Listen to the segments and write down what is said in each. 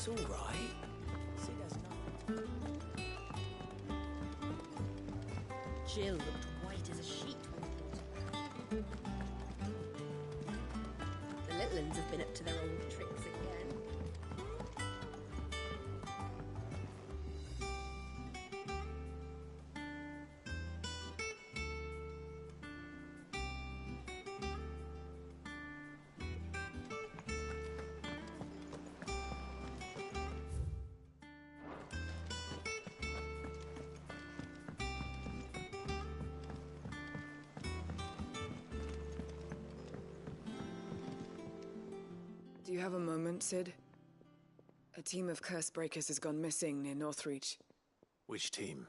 It's all right. See, there's nothing. Jill looked white as a sheet when we brought her. The little ones have been up to their old tricks again. Do you have a moment, Sid? A team of curse breakers has gone missing near Northreach. Which team?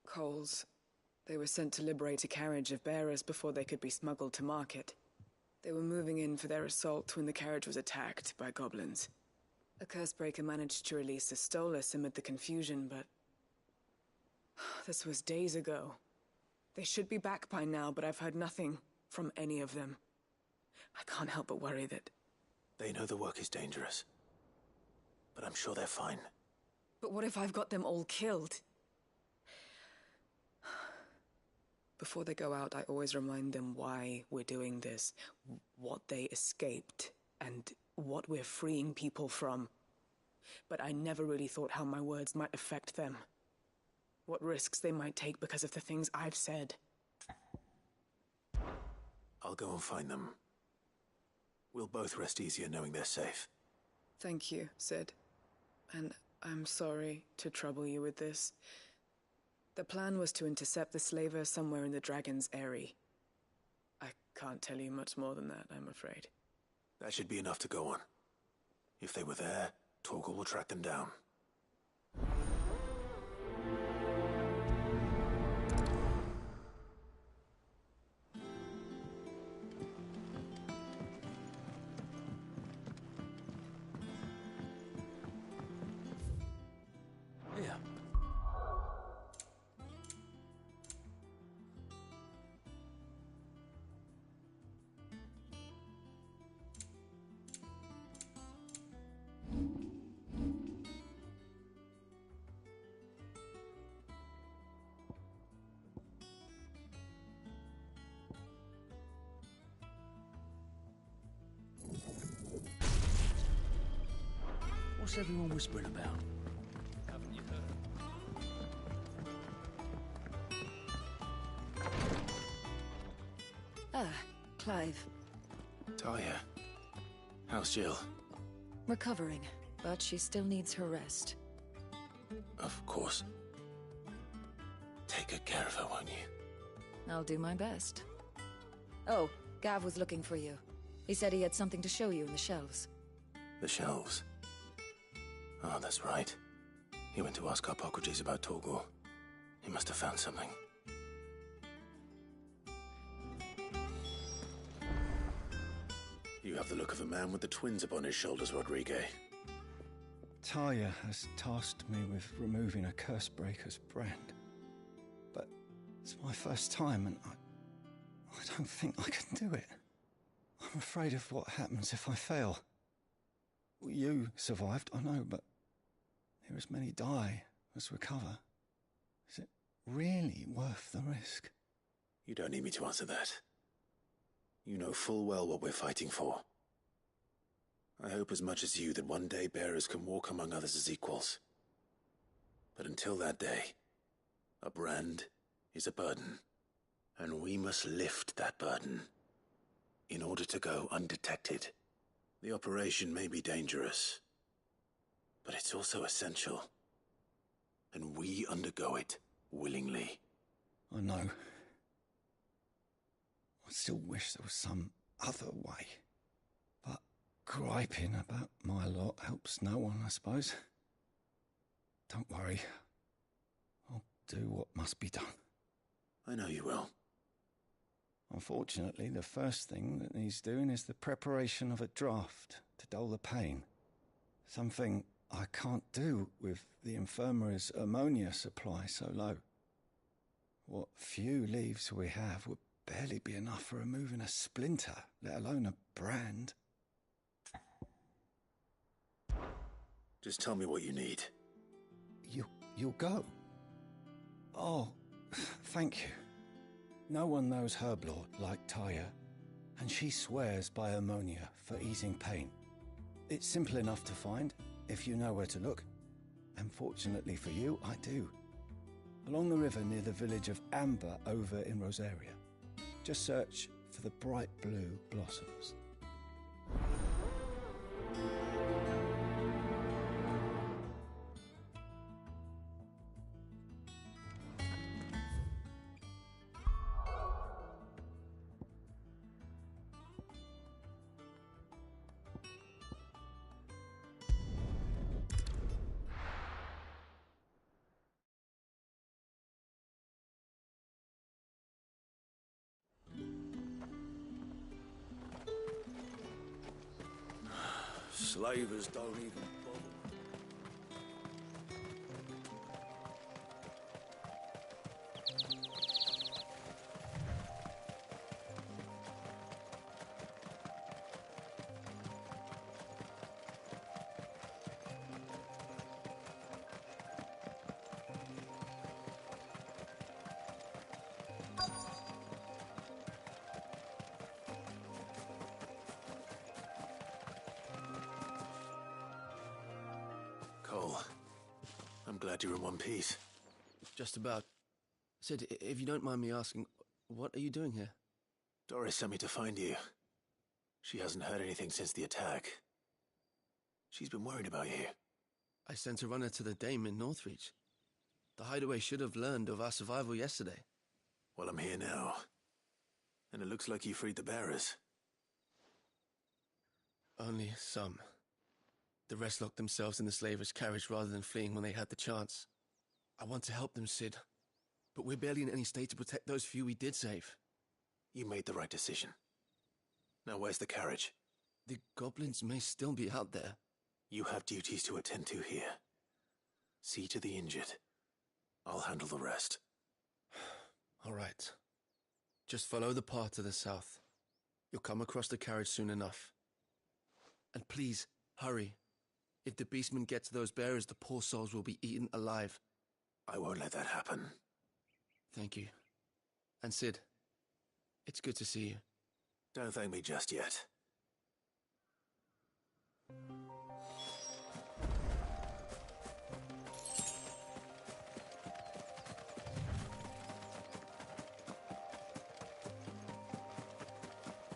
Coles. They were sent to liberate a carriage of bearers before they could be smuggled to market. They were moving in for their assault when the carriage was attacked by goblins. A curse breaker managed to release a Stolas amid the confusion, but... this was days ago. They should be back by now, but I've heard nothing from any of them. I can't help but worry that... They know the work is dangerous. But I'm sure they're fine. But what if I've got them all killed? Before they go out, I always remind them why we're doing this, what they escaped, and what we're freeing people from. But I never really thought how my words might affect them. What risks they might take because of the things I've said. I'll go and find them. We'll both rest easier knowing they're safe. Thank you, Sid. And I'm sorry to trouble you with this. The plan was to intercept the slaver somewhere in the Dragon's Eyrie. I can't tell you much more than that, I'm afraid. That should be enough to go on. If they were there, Torgal will track them down. Here. What's everyone whispering about? Haven't you heard? Ah, Clive. Talia. How's Jill? Recovering, but she still needs her rest. Of course. Take good care of her, won't you? I'll do my best. Oh, Gav was looking for you. He said he had something to show you in the shelves. The shelves. Oh, that's right. He went to ask Hippocrates about Torgal. He must have found something. You have the look of a man with the twins upon his shoulders, Rodrigue. Talia has tasked me with removing a curse breaker's brand. But it's my first time and I don't think I can do it. I'm afraid of what happens if I fail. You survived, I know, but there as many die as recover. Is it really worth the risk? You don't need me to answer that. You know full well what we're fighting for. I hope as much as you that one day bearers can walk among others as equals. But until that day, a brand is a burden, and we must lift that burden in order to go undetected. The operation may be dangerous, but it's also essential, and we undergo it willingly. I know. I still wish there was some other way. But griping about my lot helps no one, I suppose. Don't worry. I'll do what must be done. I know you will. Unfortunately, the first thing that needs doing is the preparation of a draft to dull the pain. Something I can't do with the infirmary's ammonia supply so low. What few leaves we have would barely be enough for removing a splinter, let alone a brand. Just tell me what you need. You'll go? Oh, thank you. No one knows Herblot like Taya, and she swears by ammonia for easing pain. It's simple enough to find, if you know where to look. And fortunately for you, I do. Along the river near the village of Amber over in Rosaria. Just search for the bright blue blossoms. Slavers don't even bother. Cole, I'm glad you're in one piece. Just about. Sid, if you don't mind me asking, what are you doing here? Doris sent me to find you. She hasn't heard anything since the attack. She's been worried about you. I sent a runner to the Dame in Northreach. The hideaway should have learned of our survival yesterday. Well, I'm here now. And it looks like you freed the bearers. Only some. The rest locked themselves in the slavers' carriage rather than fleeing when they had the chance. I want to help them, Sid. But we're barely in any state to protect those few we did save. You made the right decision. Now where's the carriage? The goblins may still be out there. You have duties to attend to here. See to the injured. I'll handle the rest. All right. Just follow the path to the south. You'll come across the carriage soon enough. And please, hurry. If the beastmen get to those bearers, the poor souls will be eaten alive. I won't let that happen. Thank you. And Sid, it's good to see you. Don't thank me just yet.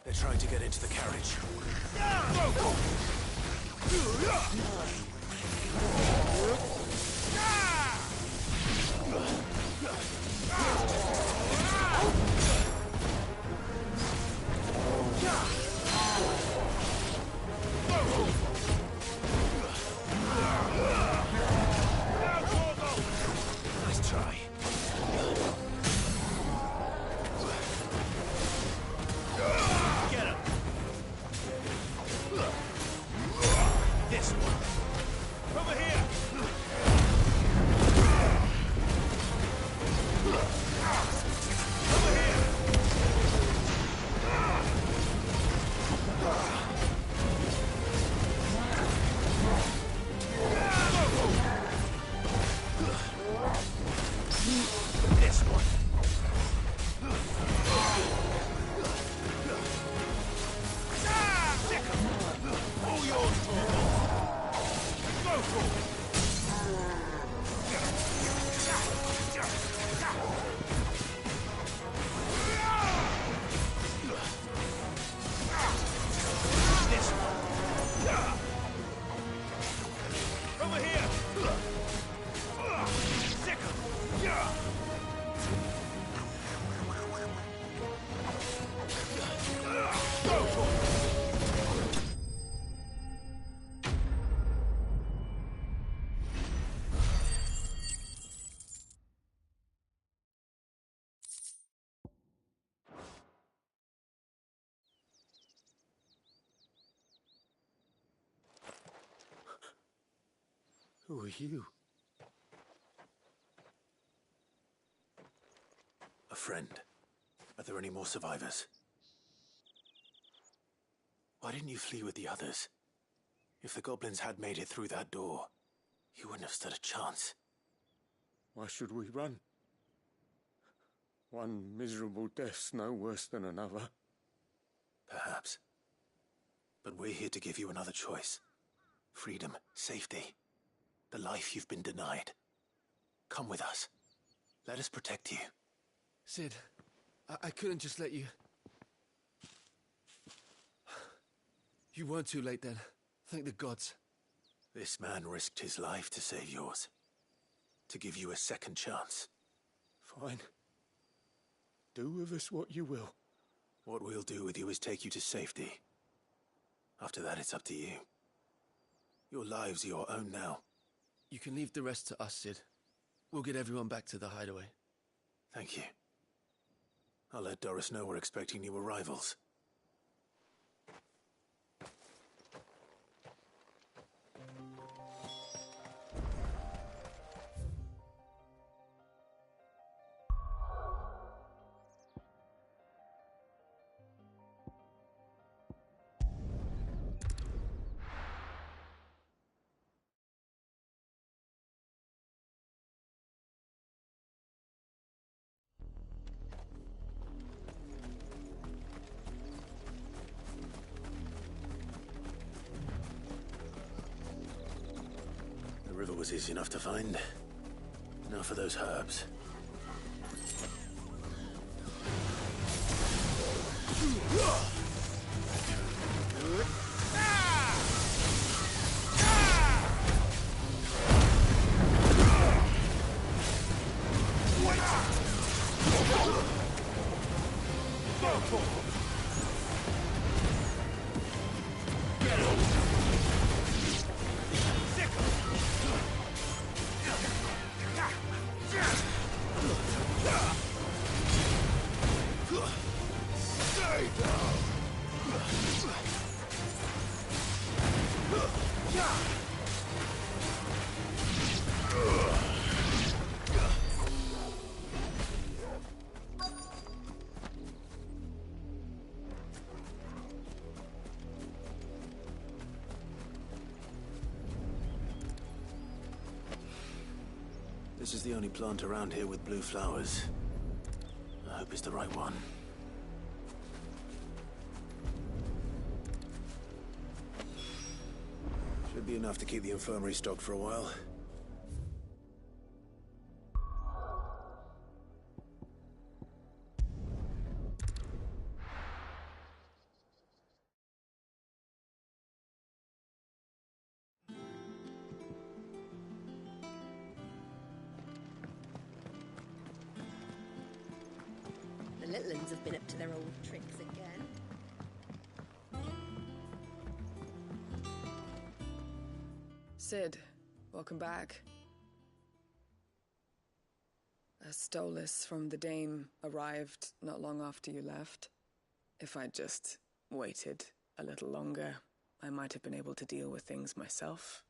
They're trying to get into the carriage. Nice try. Get him. This one. Over here. Over here. This one. All yours, Torvald. Go for it. This one. Over here. Sick 'em. Go for it. Who are you? A friend. Are there any more survivors? Why didn't you flee with the others? If the goblins had made it through that door, you wouldn't have stood a chance. Why should we run? One miserable death's no worse than another. Perhaps. But we're here to give you another choice. Freedom, safety, the life you've been denied. Come with us. Let us protect you. Sid, I couldn't just let you... You weren't too late then. Thank the gods. This man risked his life to save yours. To give you a second chance. Fine. Do with us what you will. What we'll do with you is take you to safety. After that, it's up to you. Your lives are your own now. You can leave the rest to us, Sid. We'll get everyone back to the hideaway. Thank you. I'll let Doris know we're expecting new arrivals. The river was easy enough to find. Now for those herbs. This is the only plant around here with blue flowers. I hope it's the right one. Should be enough to keep the infirmary stocked for a while. The little ones have been up to their old tricks again. Sid, welcome back. A Stolas from the Dame arrived not long after you left. If I'd just waited a little longer, I might have been able to deal with things myself.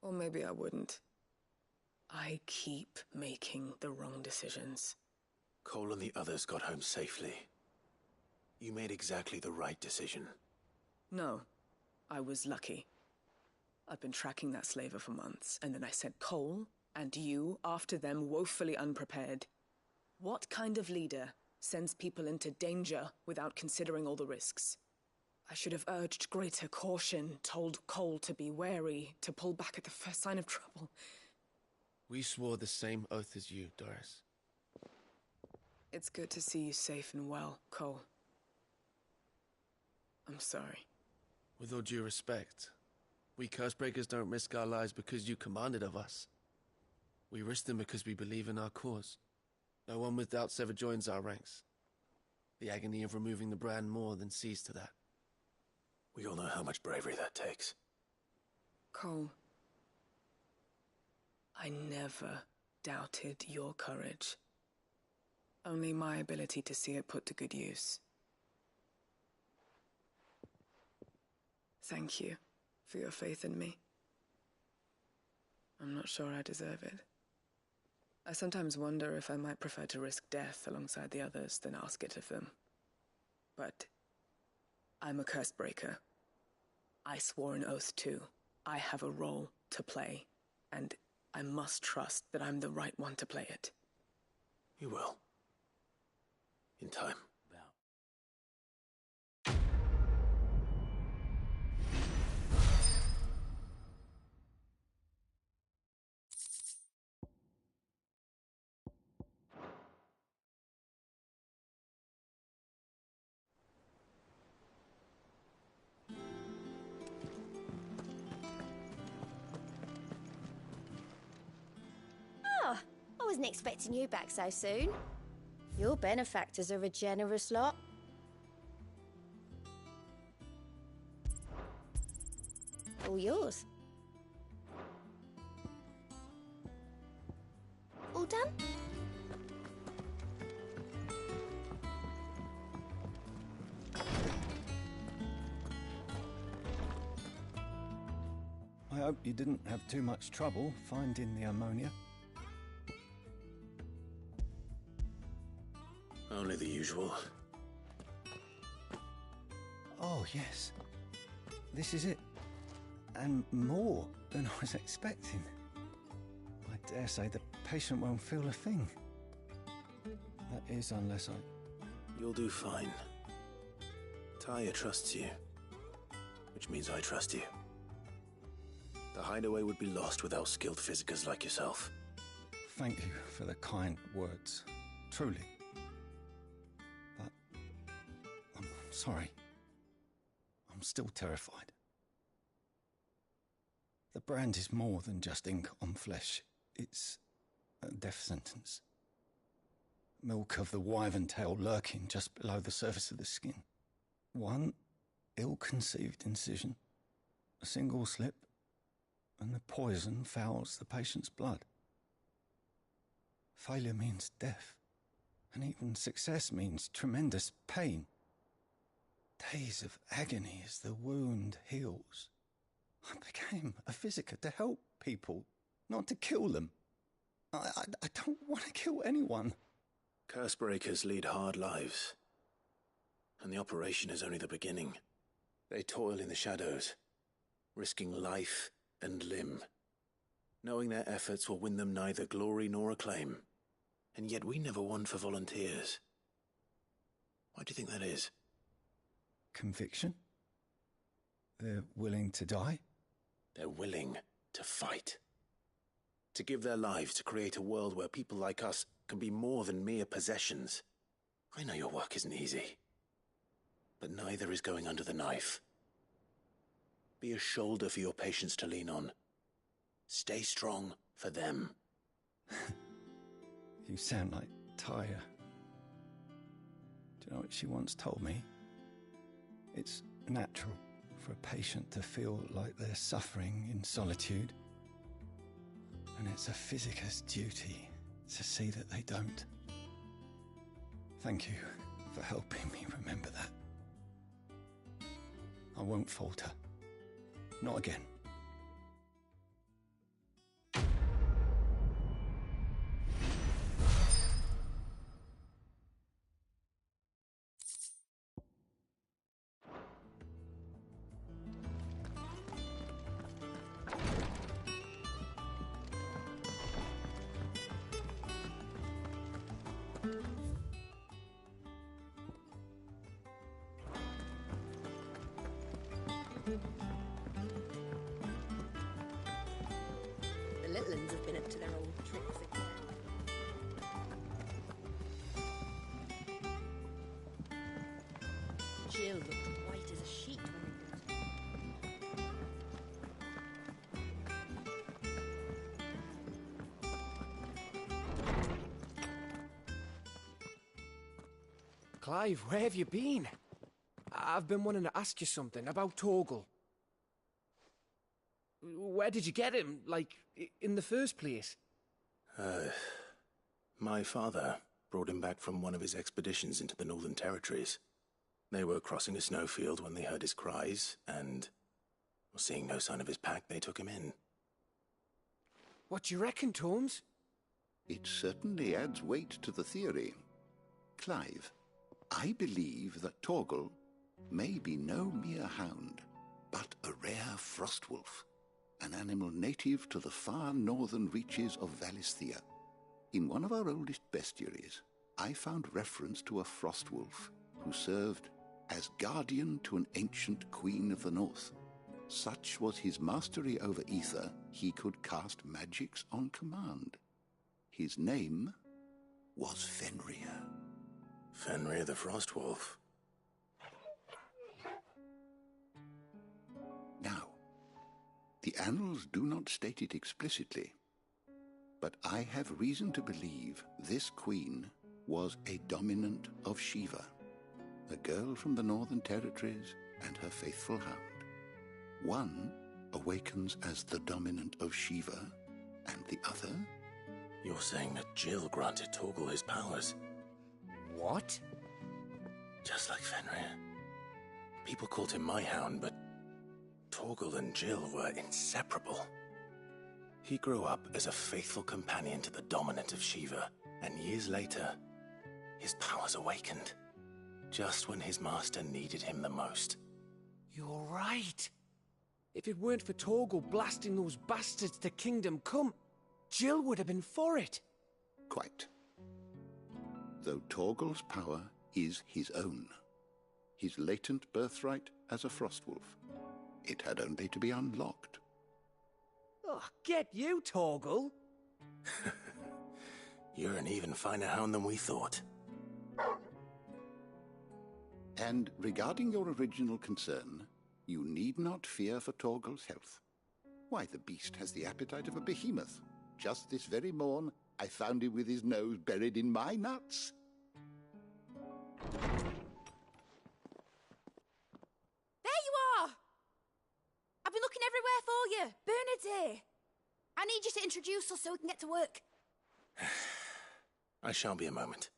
Or maybe I wouldn't. I keep making the wrong decisions. Cole and the others got home safely. You made exactly the right decision. No, I was lucky. I've been tracking that slaver for months, and then I sent Cole and you after them woefully unprepared. What kind of leader sends people into danger without considering all the risks? I should have urged greater caution, told Cole to be wary, to pull back at the first sign of trouble. We swore the same oath as you, Doris. It's good to see you safe and well, Cole. I'm sorry. With all due respect, we Cursebreakers don't risk our lives because you commanded of us. We risk them because we believe in our cause. No one with doubts ever joins our ranks. The agony of removing the brand more than sees to that. We all know how much bravery that takes. Cole, I never doubted your courage. Only my ability to see it put to good use. Thank you for your faith in me. I'm not sure I deserve it. I sometimes wonder if I might prefer to risk death alongside the others than ask it of them. But I'm a curse breaker. I swore an oath too, I have a role to play, and I must trust that I'm the right one to play it. You will. In time. Oh, I wasn't expecting you back so soon. Your benefactors are a generous lot. All yours. All done? I hope you didn't have too much trouble finding the ammonia. Only the usual. Oh, yes. This is it. And more than I was expecting. I dare say the patient won't feel a thing. That is, unless I... You'll do fine. Taya trusts you, which means I trust you. The hideaway would be lost without skilled physicers like yourself. Thank you for the kind words. Truly. But... I'm sorry. I'm still terrified. The brand is more than just ink on flesh. It's a death sentence. Milk of the wyvern tail lurking just below the surface of the skin. One ill-conceived incision, a single slip, and the poison fouls the patient's blood. Failure means death, and even success means tremendous pain. Days of agony as the wound heals. I became a physiker to help people, not to kill them. I don't want to kill anyone. Cursebreakers lead hard lives, and the operation is only the beginning. They toil in the shadows, risking life and limb, knowing their efforts will win them neither glory nor acclaim. And yet we never won for volunteers. Why do you think that is? Conviction? They're willing to die? They're willing to fight. To give their lives to create a world where people like us can be more than mere possessions. I know your work isn't easy, but neither is going under the knife. Be a shoulder for your patients to lean on. Stay strong for them. You sound like Taya. Do you know what she once told me? It's natural for a patient to feel like they're suffering in solitude. And it's a physiker's duty to see that they don't. Thank you for helping me remember that. I won't falter. Not again. The little uns have been up to their old tricks again. Jill looked white as a sheet when we brought her. Clive, where have you been? I've been wanting to ask you something about Torgal. Where did you get him, like, in the first place? My father brought him back from one of his expeditions into the Northern Territories. They were crossing a snowfield when they heard his cries, and, seeing no sign of his pack, they took him in. What do you reckon, Tomes? It certainly adds weight to the theory. Clive, I believe that Torgal may be no mere hound, but a rare frostwolf. an animal native to the far northern reaches of Valisthea. In one of our oldest bestiaries, I found reference to a frost wolf who served as guardian to an ancient queen of the north. Such was his mastery over ether, he could cast magics on command. His name was Fenrir. Fenrir the Frostwolf. Now, the annals do not state it explicitly, but I have reason to believe this queen was a dominant of Shiva, a girl from the Northern Territories and her faithful hound. One awakens as the dominant of Shiva, and the other? You're saying that Jill granted Torgal his powers? What? Just like Fenrir. People called him my hound, but Torgal and Jill were inseparable. He grew up as a faithful companion to the dominant of Shiva, and years later, his powers awakened, just when his master needed him the most. You're right. If it weren't for Torgal blasting those bastards to Kingdom Come, Jill would have been for it. Quite. Though Torgal's power is his own, his latent birthright as a Frostwolf. It had only to be unlocked. Oh, get you, Torgal! You're an even finer hound than we thought. And regarding your original concern, you need not fear for Torgal's health. Why, the beast has the appetite of a behemoth. Just this very morn, I found him with his nose buried in my nuts. There you are! I've been looking everywhere for you. Bernard's here. I need you to introduce us so we can get to work. I shan't be a moment.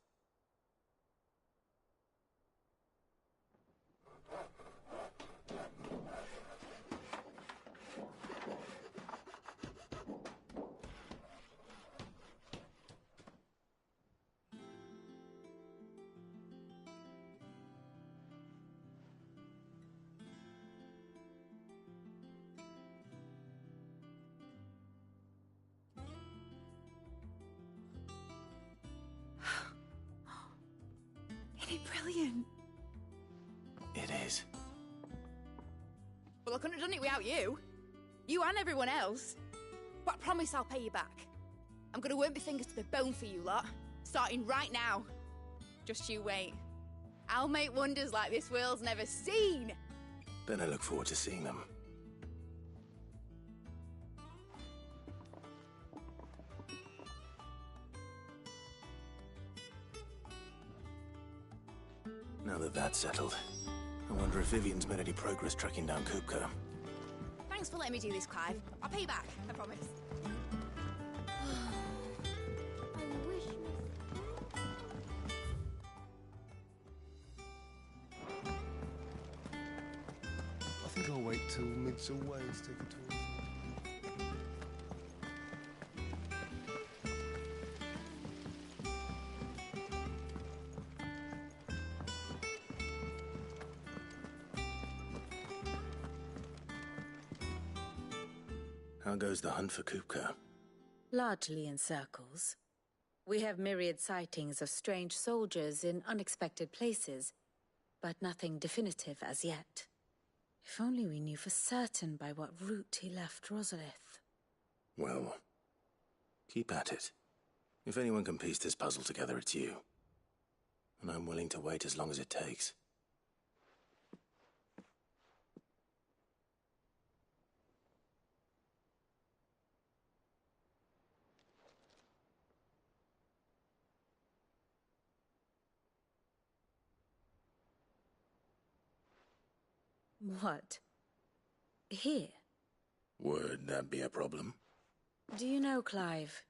Isn't it brilliant? It is. Well, I couldn't have done it without you. You and everyone else. But I promise I'll pay you back. I'm gonna work my fingers to the bone for you lot, starting right now. Just you wait. I'll make wonders like this world's never seen. Then I look forward to seeing them. Now that that's settled, I wonder if Vivian's made any progress tracking down Kupka. Thanks for letting me do this, Clive. I'll pay you back, I promise. I wish I think I'll wait till mid's away to take a tour. How goes the hunt for Kupka? Largely in circles. We have myriad sightings of strange soldiers in unexpected places, but nothing definitive as yet. If only we knew for certain by what route he left Rosalith. Well, keep at it. If anyone can piece this puzzle together, it's you. And I'm willing to wait as long as it takes. What? Here? Would that be a problem? Do you know, Clive,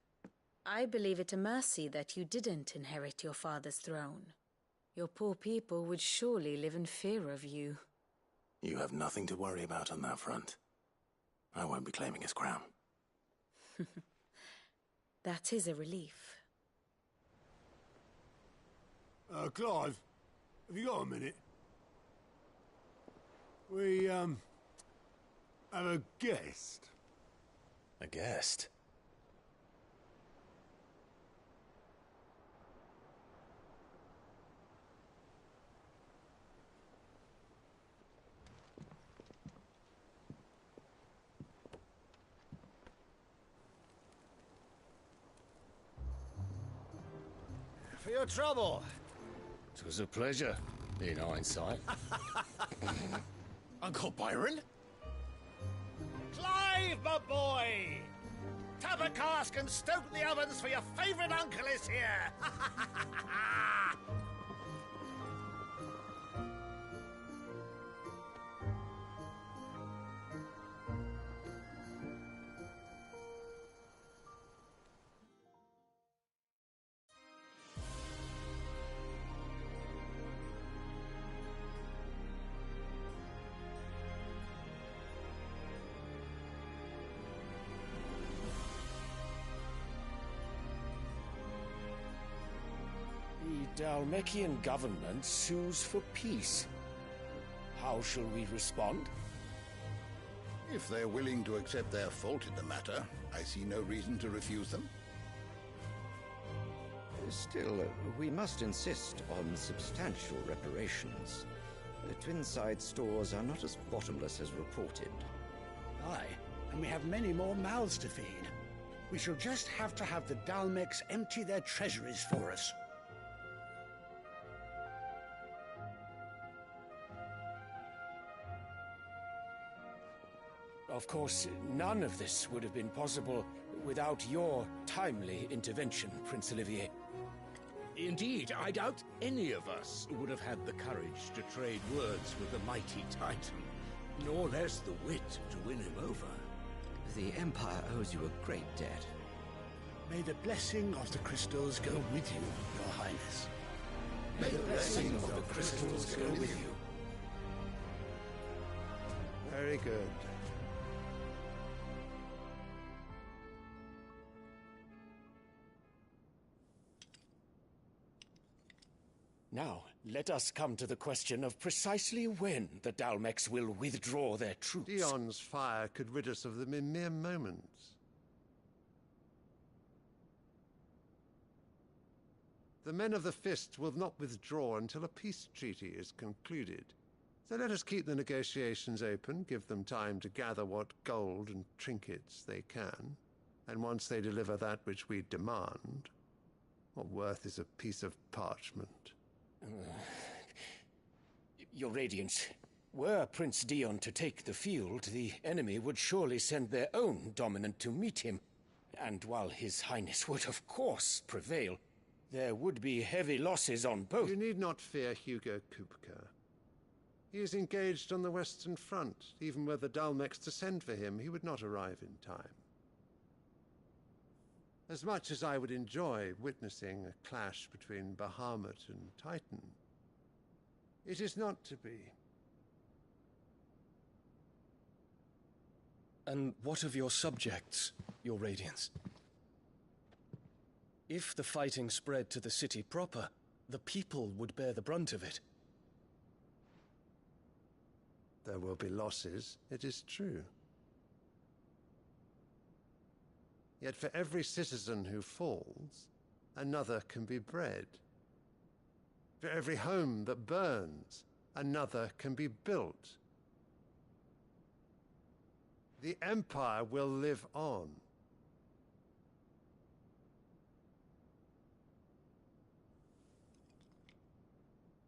I believe it a mercy that you didn't inherit your father's throne. Your poor people would surely live in fear of you. You have nothing to worry about on that front. I won't be claiming his crown. That is a relief. Clive, have you got a minute? We, have a guest. A guest? For your trouble. It was a pleasure, in hindsight. Uncle Byron? Clive, my boy! Tap a cask and stoke the ovens, for your favourite uncle is here! The Dalmekian government sues for peace. How shall we respond? If they're willing to accept their fault in the matter, I see no reason to refuse them. Still, we must insist on substantial reparations. The Twinside stores are not as bottomless as reported. Aye, and we have many more mouths to feed. We shall just have to have the Dalmeks empty their treasuries for us. Of course, none of this would have been possible without your timely intervention, Prince Olivier. Indeed, I doubt any of us would have had the courage to trade words with the mighty Titan, nor less the wit to win him over. The Empire owes you a great debt. May the blessing of the crystals go with you, Your Highness. May the blessing of the crystals go with you. Very good. Now, let us come to the question of precisely when the Dalmeks will withdraw their troops. Dion's fire could rid us of them in mere moments. The men of the Fist will not withdraw until a peace treaty is concluded. So let us keep the negotiations open, give them time to gather what gold and trinkets they can, and once they deliver that which we demand, what worth is a piece of parchment? Your Radiance, were Prince Dion to take the field, the enemy would surely send their own dominant to meet him. And while His Highness would of course prevail, there would be heavy losses on both. You need not fear Hugo Kupka. He is engaged on the Western Front. Even were the Dalmeks to send for him, he would not arrive in time. As much as I would enjoy witnessing a clash between Bahamut and Titan, it is not to be. And what of your subjects, Your Radiance? If the fighting spread to the city proper, the people would bear the brunt of it. There will be losses, it is true. Yet for every citizen who falls, another can be bred. For every home that burns, another can be built. The Empire will live on.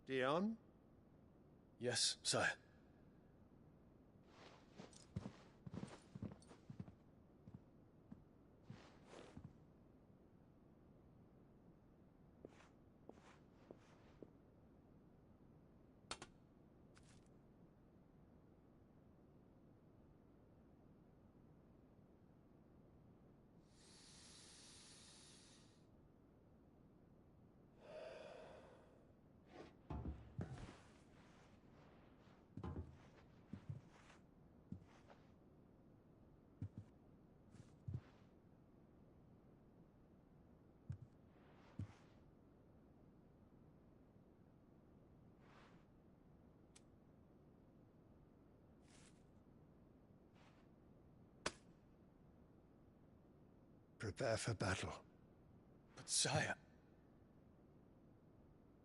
Dion? Yes, sire. prepare for battle. But sire...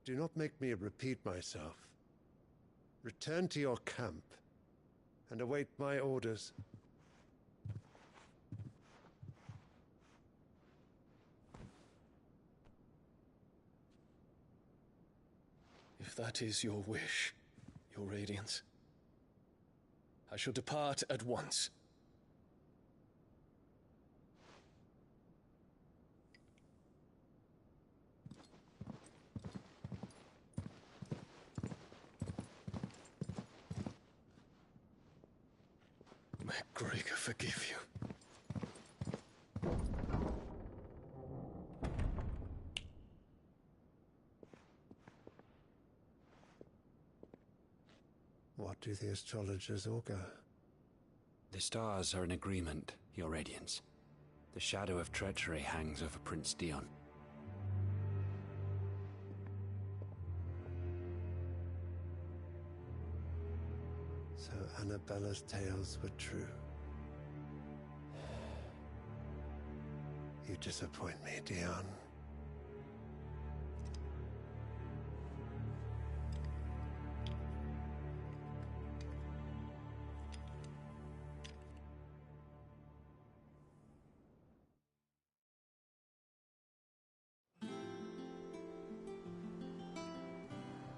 Do not make me repeat myself. Return to your camp and await my orders. If that is your wish, Your Radiance, I shall depart at once. May Gregor forgive you. What do the astrologers augur? The stars are in agreement, Your Radiance. The shadow of treachery hangs over Prince Dion. So Annabella's tales were true. You disappoint me, Dion.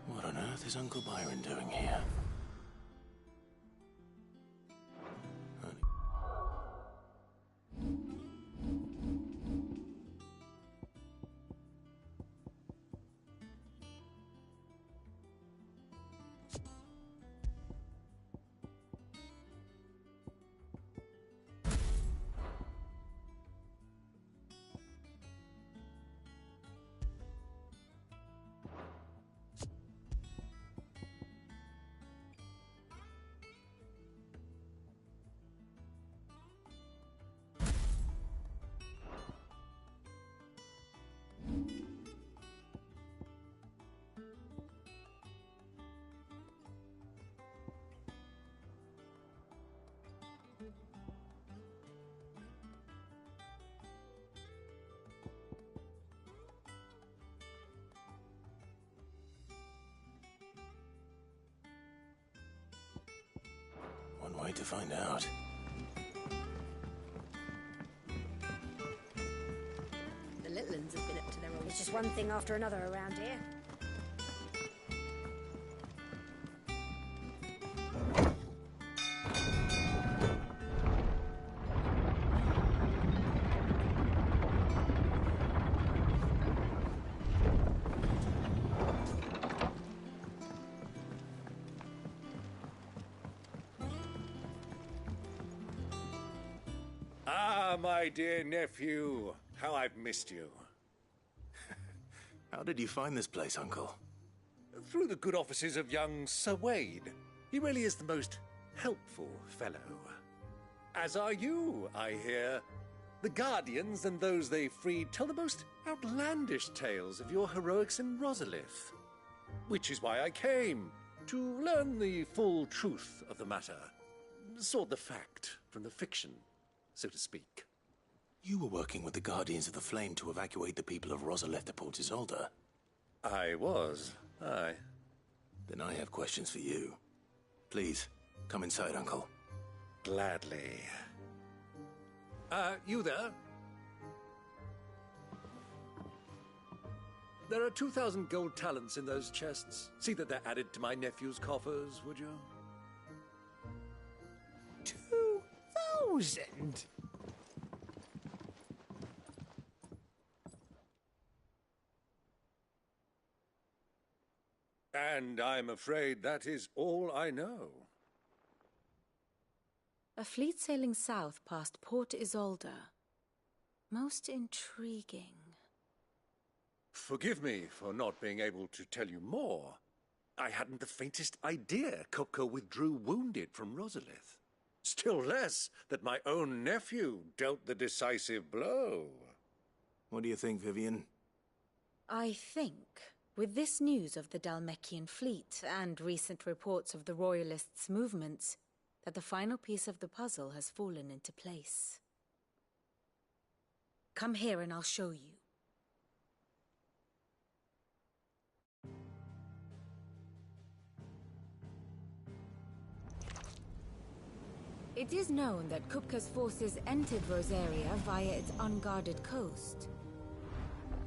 What on earth is Uncle Byron doing here? One way to find out. The little ones have been up to their old... It's just one thing after another around here. Ah, my dear nephew, how I've missed you. How did you find this place, Uncle? Through the good offices of young Sir Wade. He really is the most helpful fellow. As are you, I hear. The Guardians and those they freed tell the most outlandish tales of your heroics in Rosalith. Which is why I came, to learn the full truth of the matter. Sort the fact from the fiction, so to speak. You were working with the Guardians of the Flame to evacuate the people of Rosalith to Port Isolde. I was, aye. Then I have questions for you. Please, come inside, Uncle. Gladly. You there? There are 2,000 gold talents in those chests. See that they're added to my nephew's coffers, would you? 2,000? And I'm afraid that is all I know. A fleet sailing south past Port Isolde. Most intriguing. Forgive me for not being able to tell you more. I hadn't the faintest idea Coco withdrew wounded from Rosalith. Still less that my own nephew dealt the decisive blow. What do you think, Vivian? I think, with this news of the Dalmekian fleet and recent reports of the Royalists' movements, that the final piece of the puzzle has fallen into place. Come here and I'll show you. It is known that Kupka's forces entered Rosaria via its unguarded coast.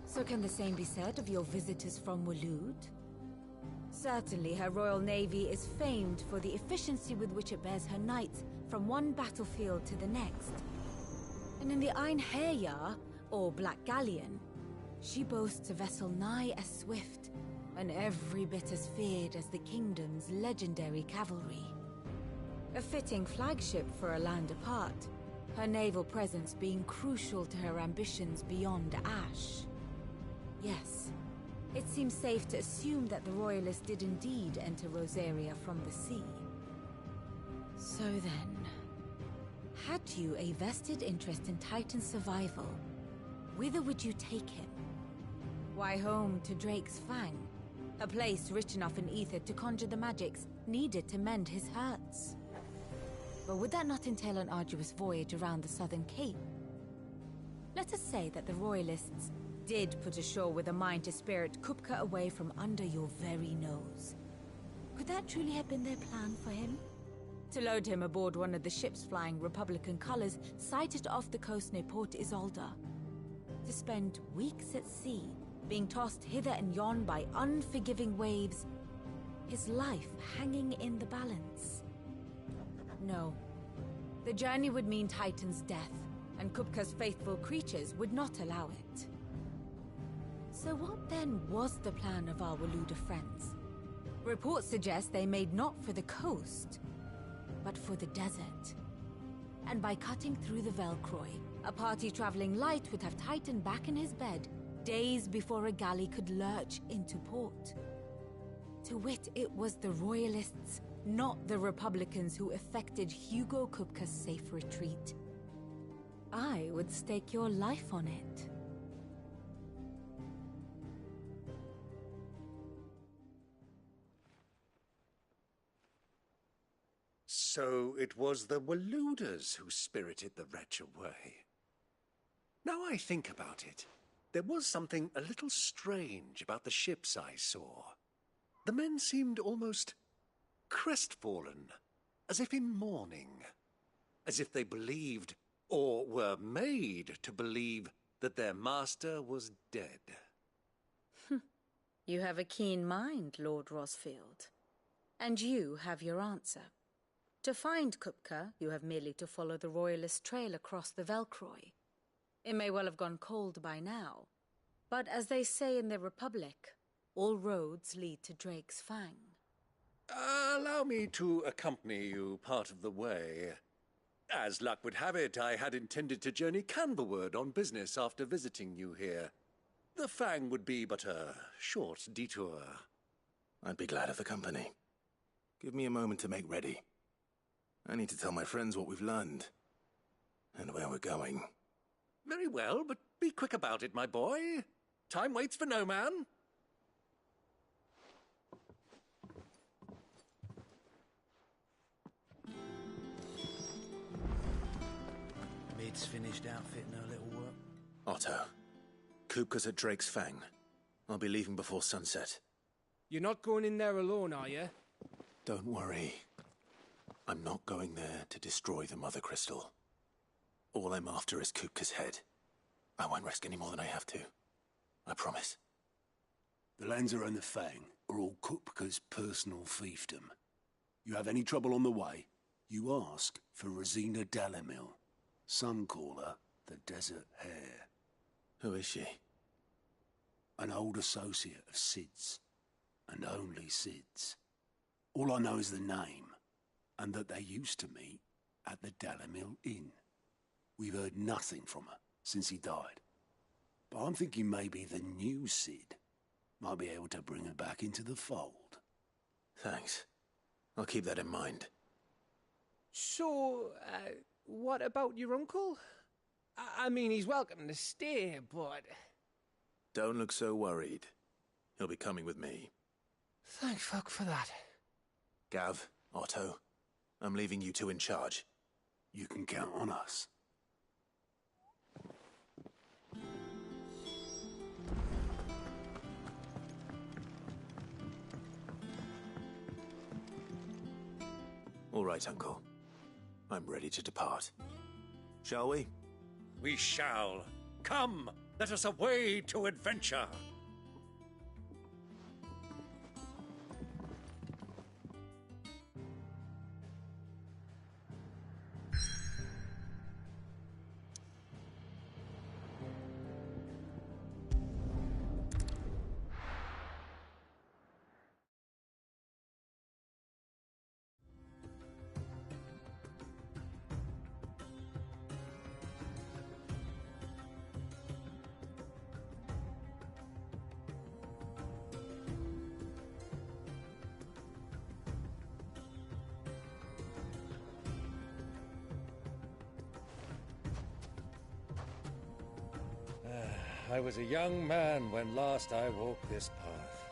So can the same be said of your visitors from Waloed? Certainly her Royal Navy is famed for the efficiency with which it bears her knights from one battlefield to the next. And in the Einherjar, or Black Galleon, she boasts a vessel nigh as swift and every bit as feared as the kingdom's legendary cavalry. A fitting flagship for a land apart, her naval presence being crucial to her ambitions beyond Ash. Yes, it seems safe to assume that the Royalists did indeed enter Rosaria from the sea. So then, had you a vested interest in Titan's survival, whither would you take him? Why, home to Drake's Fang, a place rich enough in ether to conjure the magics needed to mend his hurts. But would that not entail an arduous voyage around the southern cape? Let us say that the Royalists did put ashore with a mind to spirit Kupka away from under your very nose. Could that truly have been their plan for him? To load him aboard one of the ships flying Republican colors sighted off the coast near Port Isolde? To spend weeks at sea, being tossed hither and yon by unforgiving waves, his life hanging in the balance? No. The journey would mean Titan's death, and Kupka's faithful creatures would not allow it. So what then was the plan of our Waluda friends? Reports suggest they made not for the coast, but for the desert. And by cutting through the Velcroy, a party traveling light would have Titan back in his bed days before a galley could lurch into port. To wit, it was the Royalists, not the Republicans, who effected Hugo Kupka's safe retreat. I would stake your life on it. So it was the Waluders who spirited the wretch away. Now I think about it, there was something a little strange about the ships I saw. The men seemed almost crestfallen, as if in mourning, as if they believed, or were made to believe, that their master was dead. You have a keen mind, Lord Rosfield. And you have your answer. To find Kupka, you have merely to follow the Royalist trail across the Velcroy. It may well have gone cold by now, but as they say in the Republic, all roads lead to Drake's Fang. Allow me to accompany you part of the way. As luck would have it, I had intended to journey Canberward on business after visiting you here. The Fang would be but a short detour. I'd be glad of the company. Give me a moment to make ready. I need to tell my friends what we've learned, and where we're going. Very well, but be quick about it, my boy. Time waits for no man. Mid's finished outfitting her little work. Otto, Kupka's at Drake's Fang. I'll be leaving before sunset. You're not going in there alone, are you? Don't worry. I'm not going there to destroy the Mother Crystal. All I'm after is Kupka's head. I won't risk any more than I have to. I promise. The Lancer and the Fang are all Kupka's personal fiefdom. You have any trouble on the way, you ask for Rosina Dalamil. Some call her the Desert Hare. Who is she? An old associate of Sid's, and only Sid's. All I know is the name, and that they used to meet at the Dalamil Inn. We've heard nothing from her since he died. But I'm thinking maybe the new Sid might be able to bring her back into the fold. Thanks. I'll keep that in mind. So, what about your uncle? I mean, he's welcome to stay, but... Don't look so worried. He'll be coming with me. Thank fuck for that. Gav, Otto, I'm leaving you two in charge. You can count on us. All right, Uncle. I'm ready to depart. Shall we? We shall. Come, let us away to adventure. I was a young man when last I walked this path.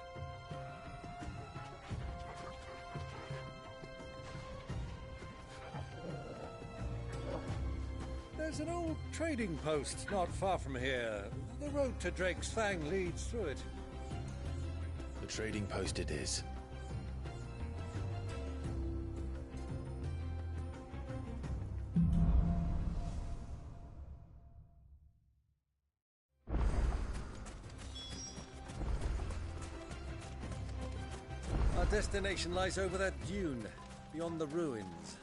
There's an old trading post not far from here. The road to Drake's Fang leads through it. The trading post it is. Our destination lies over that dune, beyond the ruins.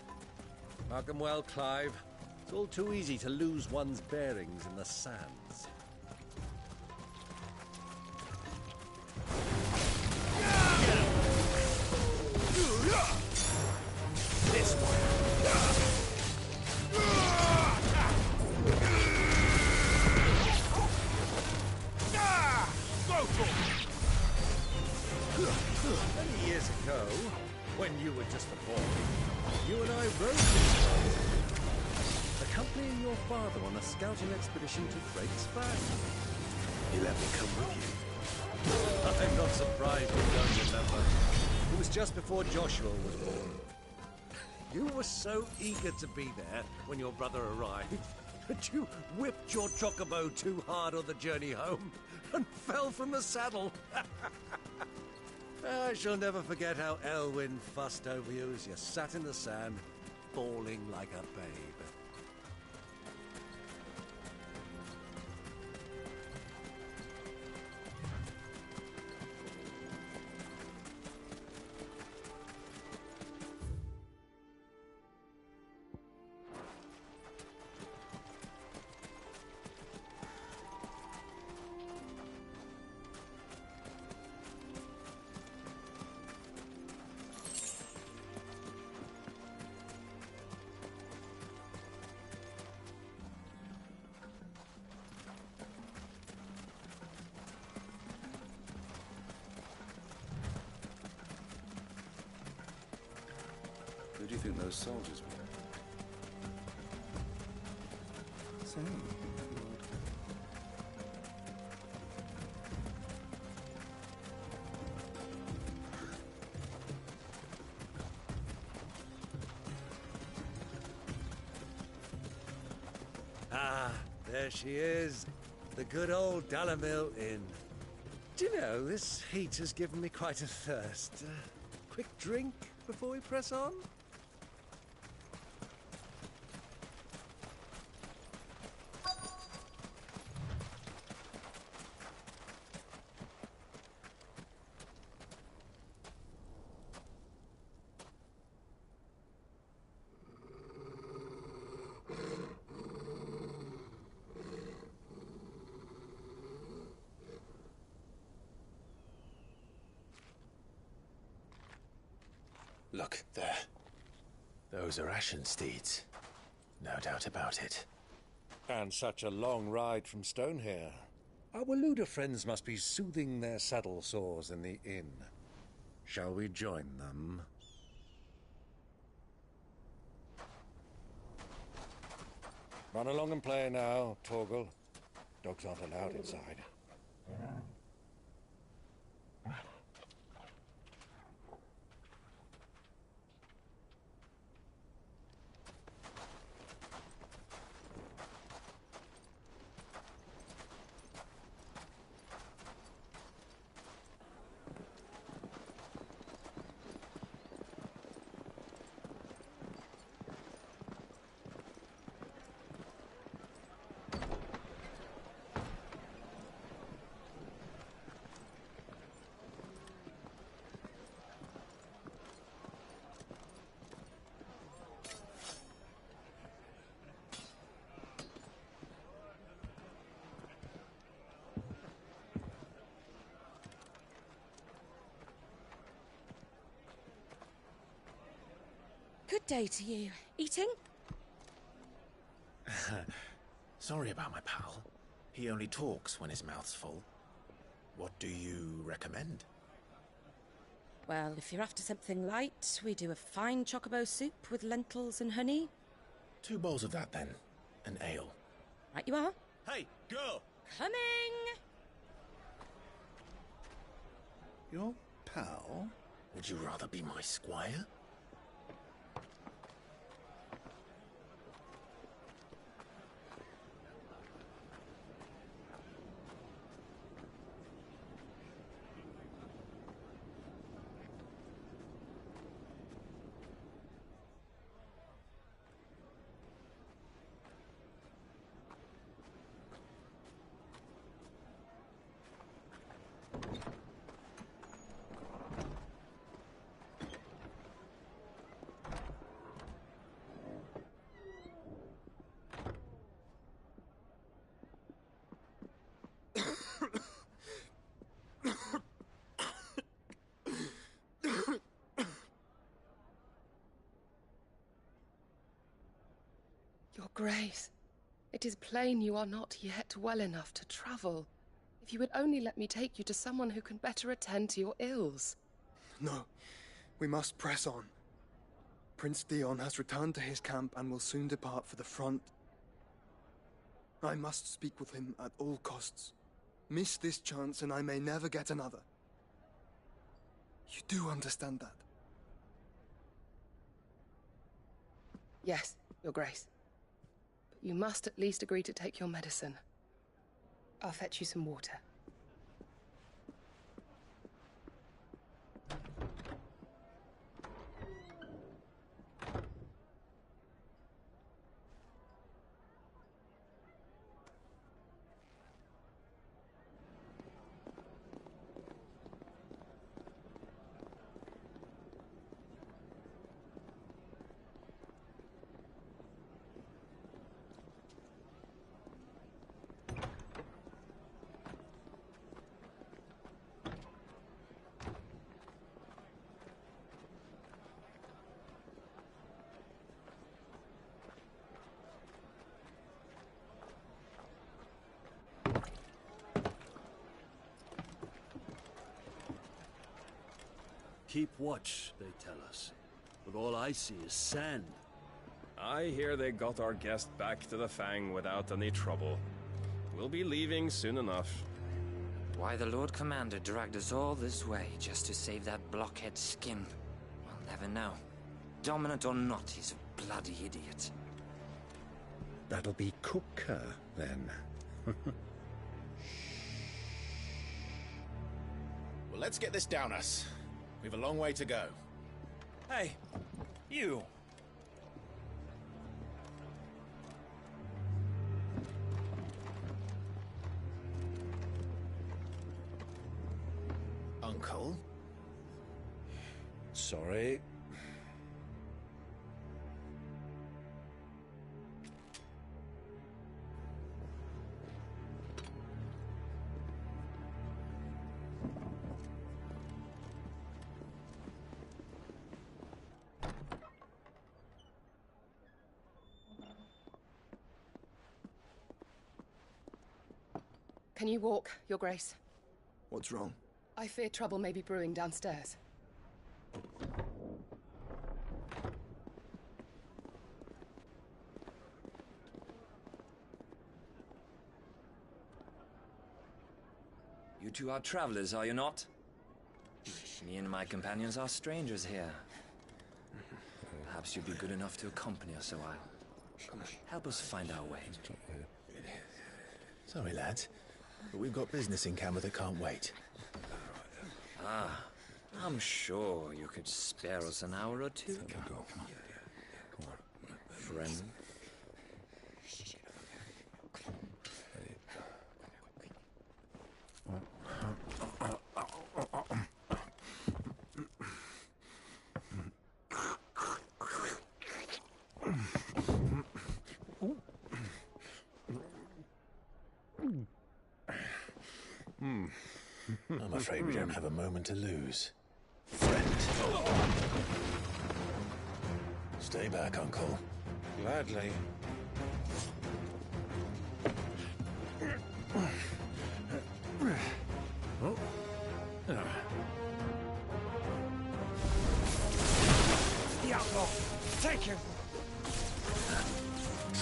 Mark 'em well, Clive. It's all too easy to lose one's bearings in the sands. This Many years ago, when you were just a boy, you and I rode this path, accompanying your father on a scouting expedition to Drake's Fang. He let me come with you. I'm not surprised you don't remember. It was just before Joshua was born. You were so eager to be there when your brother arrived that you whipped your chocobo too hard on the journey home and fell from the saddle. I shall never forget how Elwyn fussed over you as you sat in the sand, bawling like a babe. Who do you think those soldiers were? Same, Lord. Ah, there she is. The good old Dalamil Inn. Do you know, this heat has given me quite a thirst. Quick drink before we press on? Look, there. Those are Ashen steeds. No doubt about it. And such a long ride from Stonehair. Our Waluda friends must be soothing their saddle sores in the inn. Shall we join them? Run along and play now, Torgal. Dogs aren't allowed inside. day to you. Eating? Sorry about my pal. He only talks when his mouth's full. What do you recommend? Well, if you're after something light, we do a fine chocobo soup with lentils and honey. 2 bowls of that, then. An ale. Right you are. Hey, girl! Coming! Your pal? Would you rather be my squire? Your Grace, it is plain you are not yet well enough to travel. If you would only let me take you to someone who can better attend to your ills. No, we must press on. Prince Dion has returned to his camp and will soon depart for the front. I must speak with him at all costs. Miss this chance and I may never get another. You do understand that? Yes, Your Grace. But you must at least agree to take your medicine. I'll fetch you some water. Keep watch, they tell us. But all I see is sand. I hear they got our guest back to the Fang without any trouble. We'll be leaving soon enough. Why the Lord Commander dragged us all this way just to save that blockhead skin, we'll never know. Dominant or not, he's a bloody idiot. That'll be Cooker, then. Well, let's get this down us. We've a long way to go. Hey, you! Uncle? Sorry. Can you walk, Your Grace? What's wrong? I fear trouble may be brewing downstairs. You two are travelers, are you not? Me and my companions are strangers here. Perhaps you'd be good enough to accompany us a while. Help us find our way. Sorry, lads, but we've got business in camera that can't wait. Ah, I'm sure you could spare us an hour or two. Come on. Friend. I'm afraid we don't have a moment to lose. Friend. Stay back, Uncle. Gladly. Oh. The outlaw! Take him!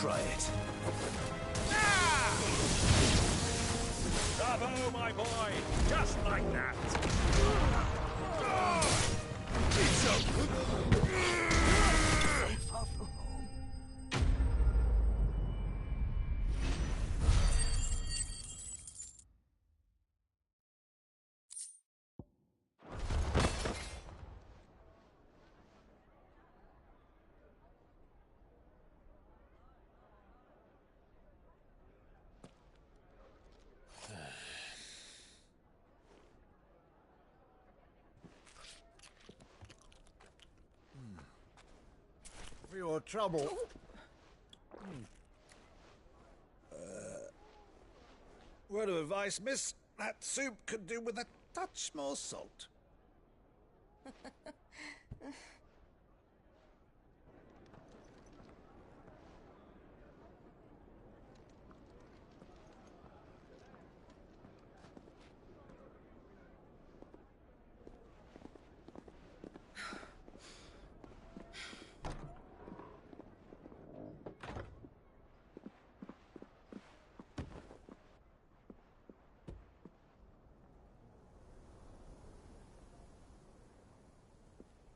Try it. Bravo, my boy! Just like that! For your trouble. Word of advice, miss. That soup could do with a touch more salt.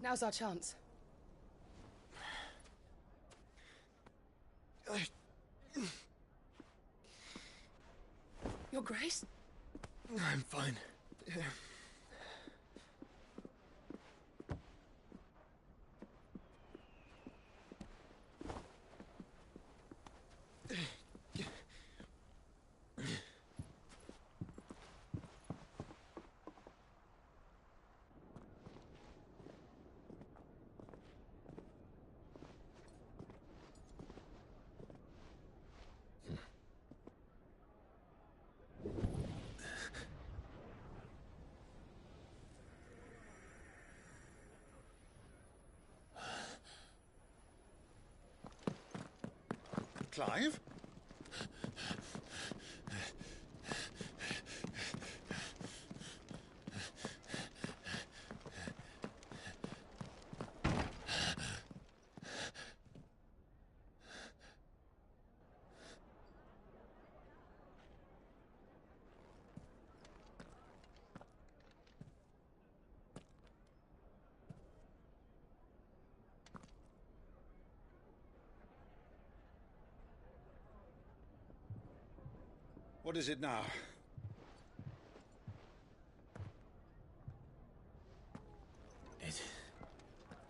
Now's our chance. Your Grace? I'm fine. Clive? What is it now?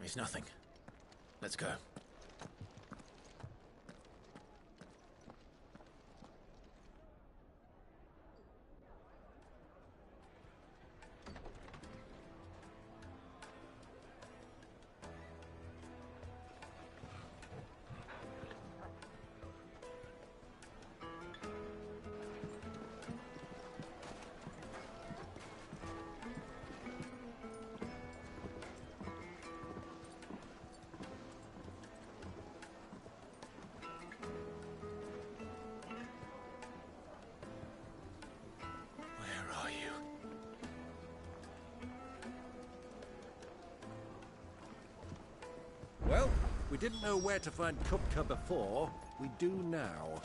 It's nothing. Let's go. Well, we didn't know where to find Kupka before. We do now.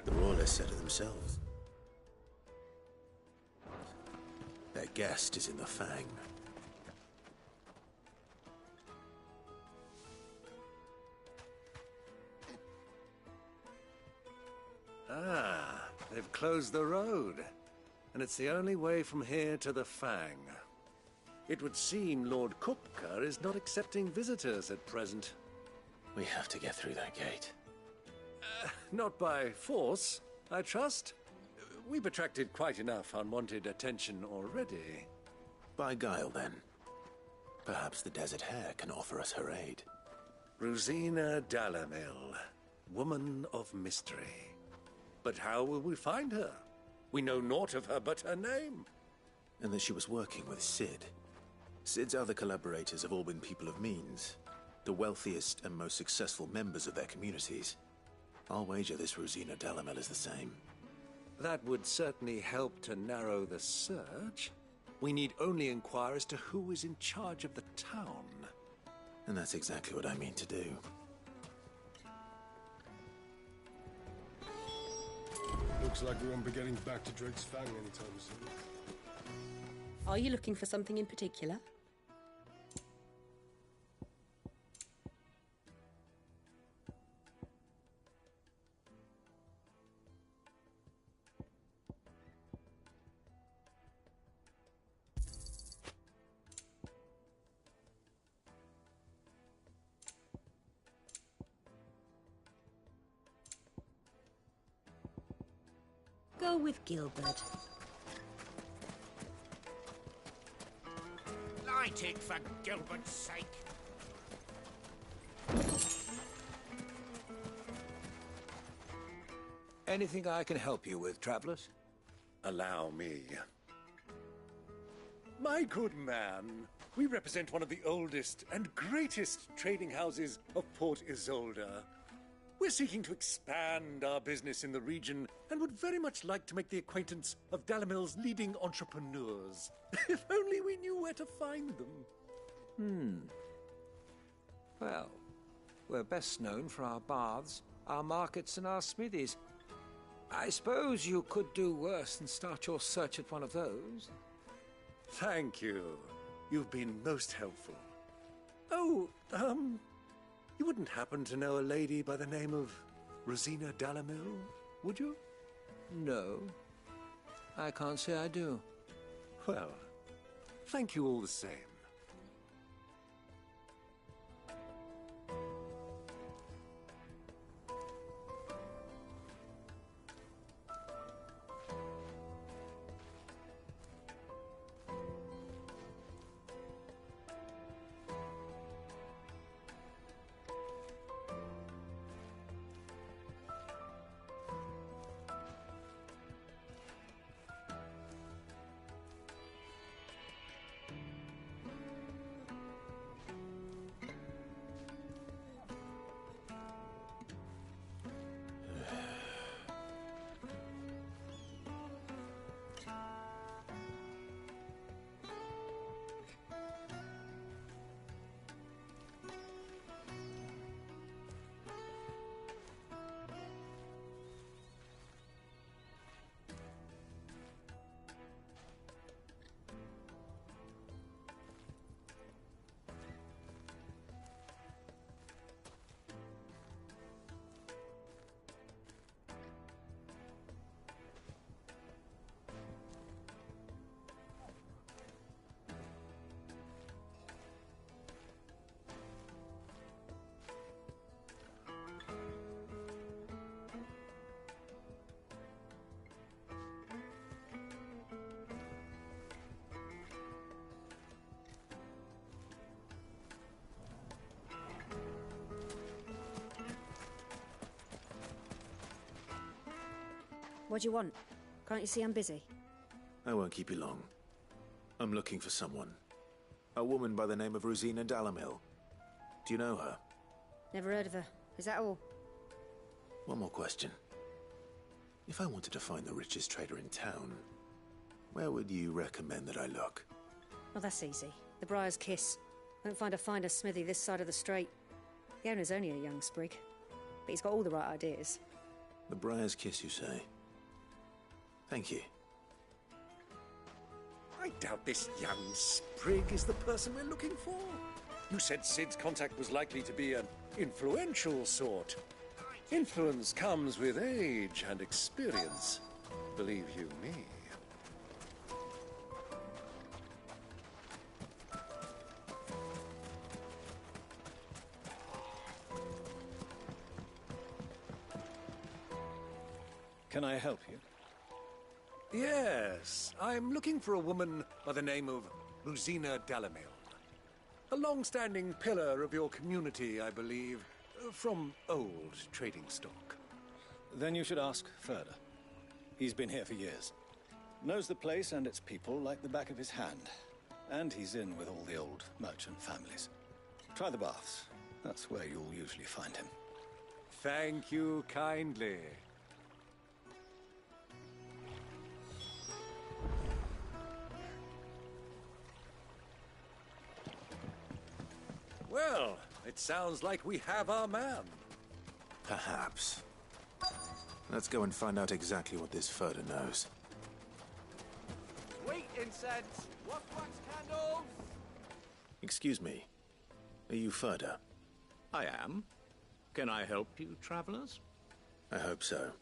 The Rawlers said it themselves. Their guest is in the Fang. Ah, they've closed the road. And it's the only way from here to the Fang. It would seem Lord Kupka is not accepting visitors at present. We have to get through that gate. Not by force, I trust. We've attracted quite enough unwanted attention already. By guile, then. Perhaps the Desert Hare can offer us her aid. Rosina Dalamil, woman of mystery. But how will we find her? We know naught of her but her name. And that she was working with Sid. Sid's other collaborators have all been people of means. The wealthiest and most successful members of their communities. I'll wager this Rosina Dalamel is the same. That would certainly help to narrow the search. We need only inquire as to who is in charge of the town. And that's exactly what I mean to do. Looks like we won't be getting back to Drake's Fang anytime soon. Are you looking for something in particular? Go with Gilbert. Light it for Gilbert's sake. Anything I can help you with, travelers? Allow me. My good man, we represent one of the oldest and greatest trading houses of Port Isolde. We're seeking to expand our business in the region and would very much like to make the acquaintance of Dalamel's leading entrepreneurs. If only we knew where to find them. Well, we're best known for our baths, our markets, and our smithies. I suppose you could do worse than start your search at one of those. Thank you. You've been most helpful. Oh, you wouldn't happen to know a lady by the name of Rosina Dalamel, would you? No, I can't say I do. Well, thank you all the same. What do you want? Can't you see I'm busy? I won't keep you long. I'm looking for someone. A woman by the name of Rosina Dalamel. Do you know her? Never heard of her. Is that all? One more question. If I wanted to find the richest trader in town, where would you recommend that I look? Well, that's easy. The Briar's Kiss. Won't find a finer smithy this side of the strait. The owner's only a young sprig, but he's got all the right ideas. The Briar's Kiss, you say? Thank you. I doubt this young sprig is the person we're looking for. You said Sid's contact was likely to be an influential sort. Influence comes with age and experience, believe you me. Can I help you? Yes, I'm looking for a woman by the name of Rosina Dalamel. A long-standing pillar of your community, I believe, from old trading stock. Then you should ask further. He's been here for years. Knows the place and its people like the back of his hand. And he's in with all the old merchant families. Try the baths, That's where you'll usually find him. Thank you kindly. Well, it sounds like we have our man. Perhaps. Let's go and find out exactly what this Furder knows. Wheat incense! What wax candles? Excuse me. Are you Furder? I am. Can I help you, travelers? I hope so.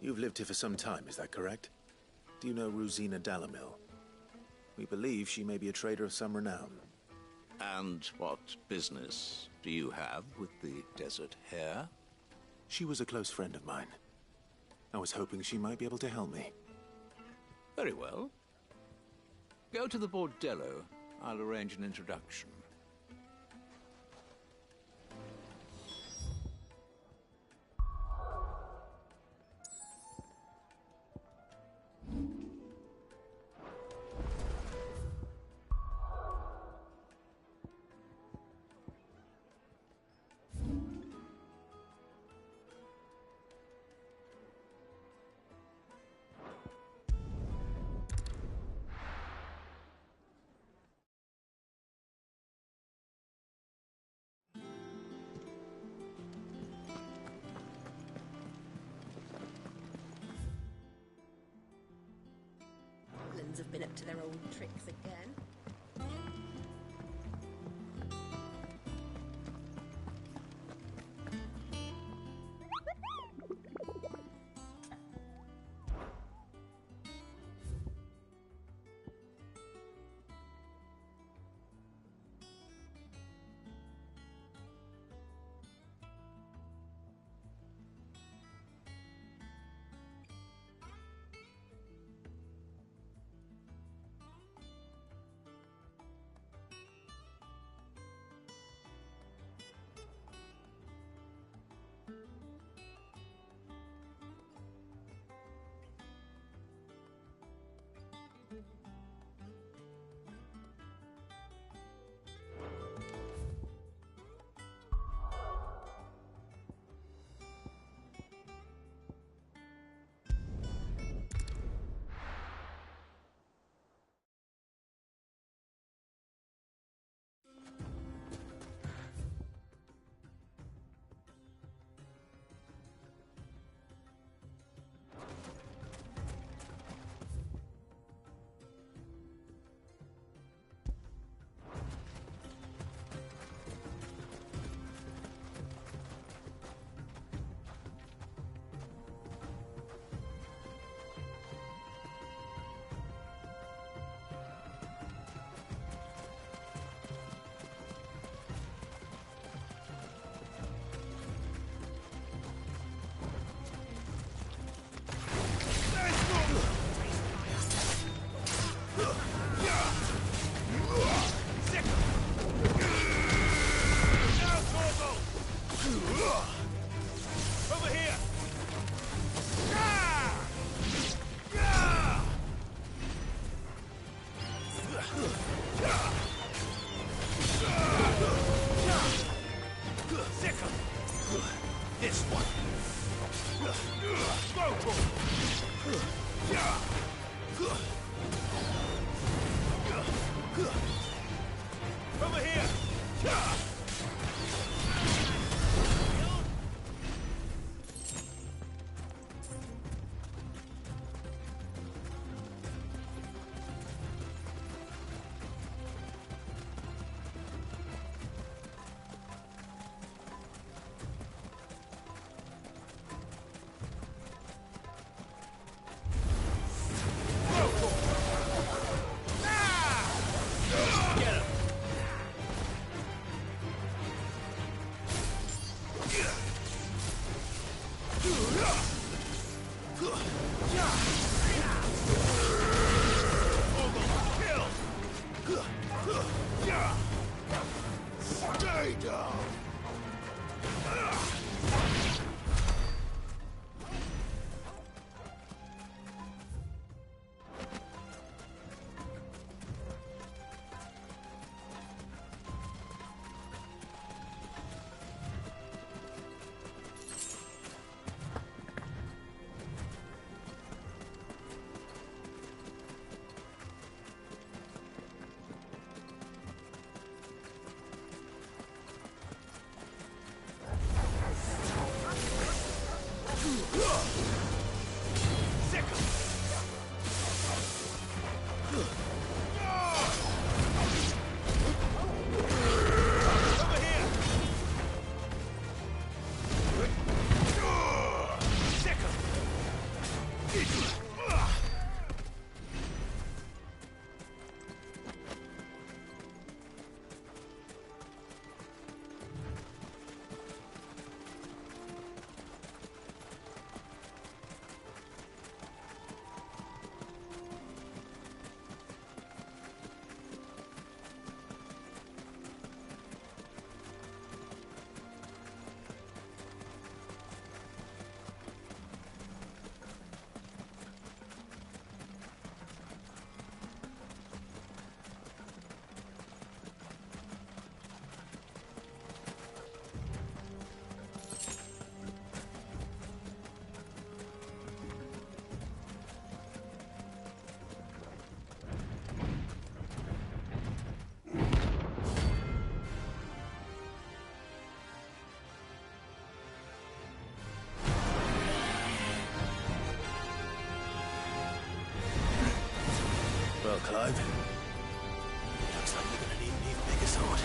You've lived here for some time, is that correct? Do you know Rosina Dalamil? We believe she may be a trader of some renown. And what business do you have with the Desert Hare? She was a close friend of mine. I was hoping she might be able to help me. Very well. Go to the Bordello. I'll arrange an introduction. Goblins have been up to their old tricks again. Well, Clive, looks like you're gonna need an even bigger sword.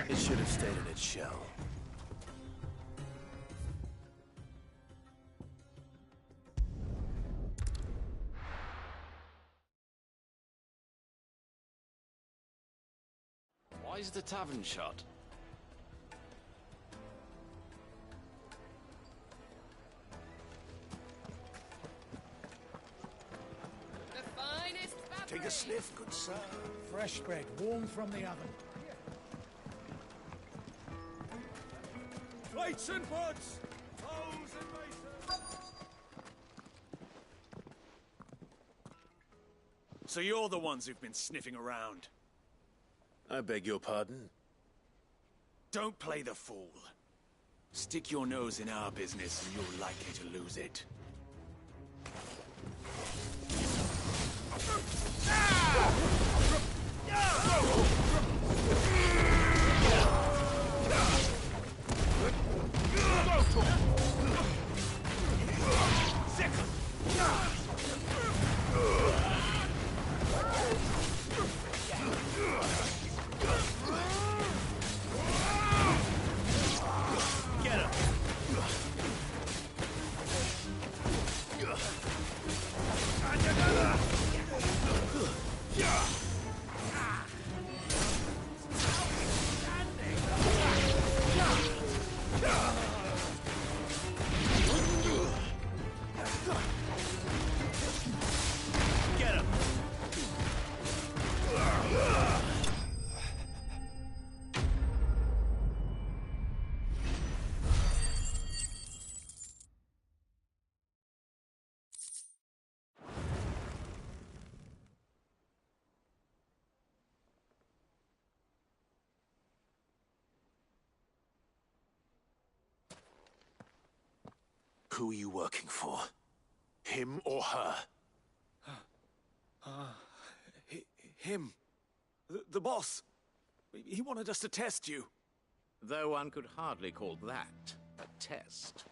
It should have stayed in its shell. Why is the tavern shut? The finest Take a sniff, good sir. Fresh bread, warm from the oven. Plates and pots! Bowls and basins! So you're the ones who've been sniffing around. I beg your pardon? Don't play the fool. Stick your nose in our business and you're likely to lose it. Who are you working for? Him or her? Him. The boss. He wanted us to test you. Though one could hardly call that a test.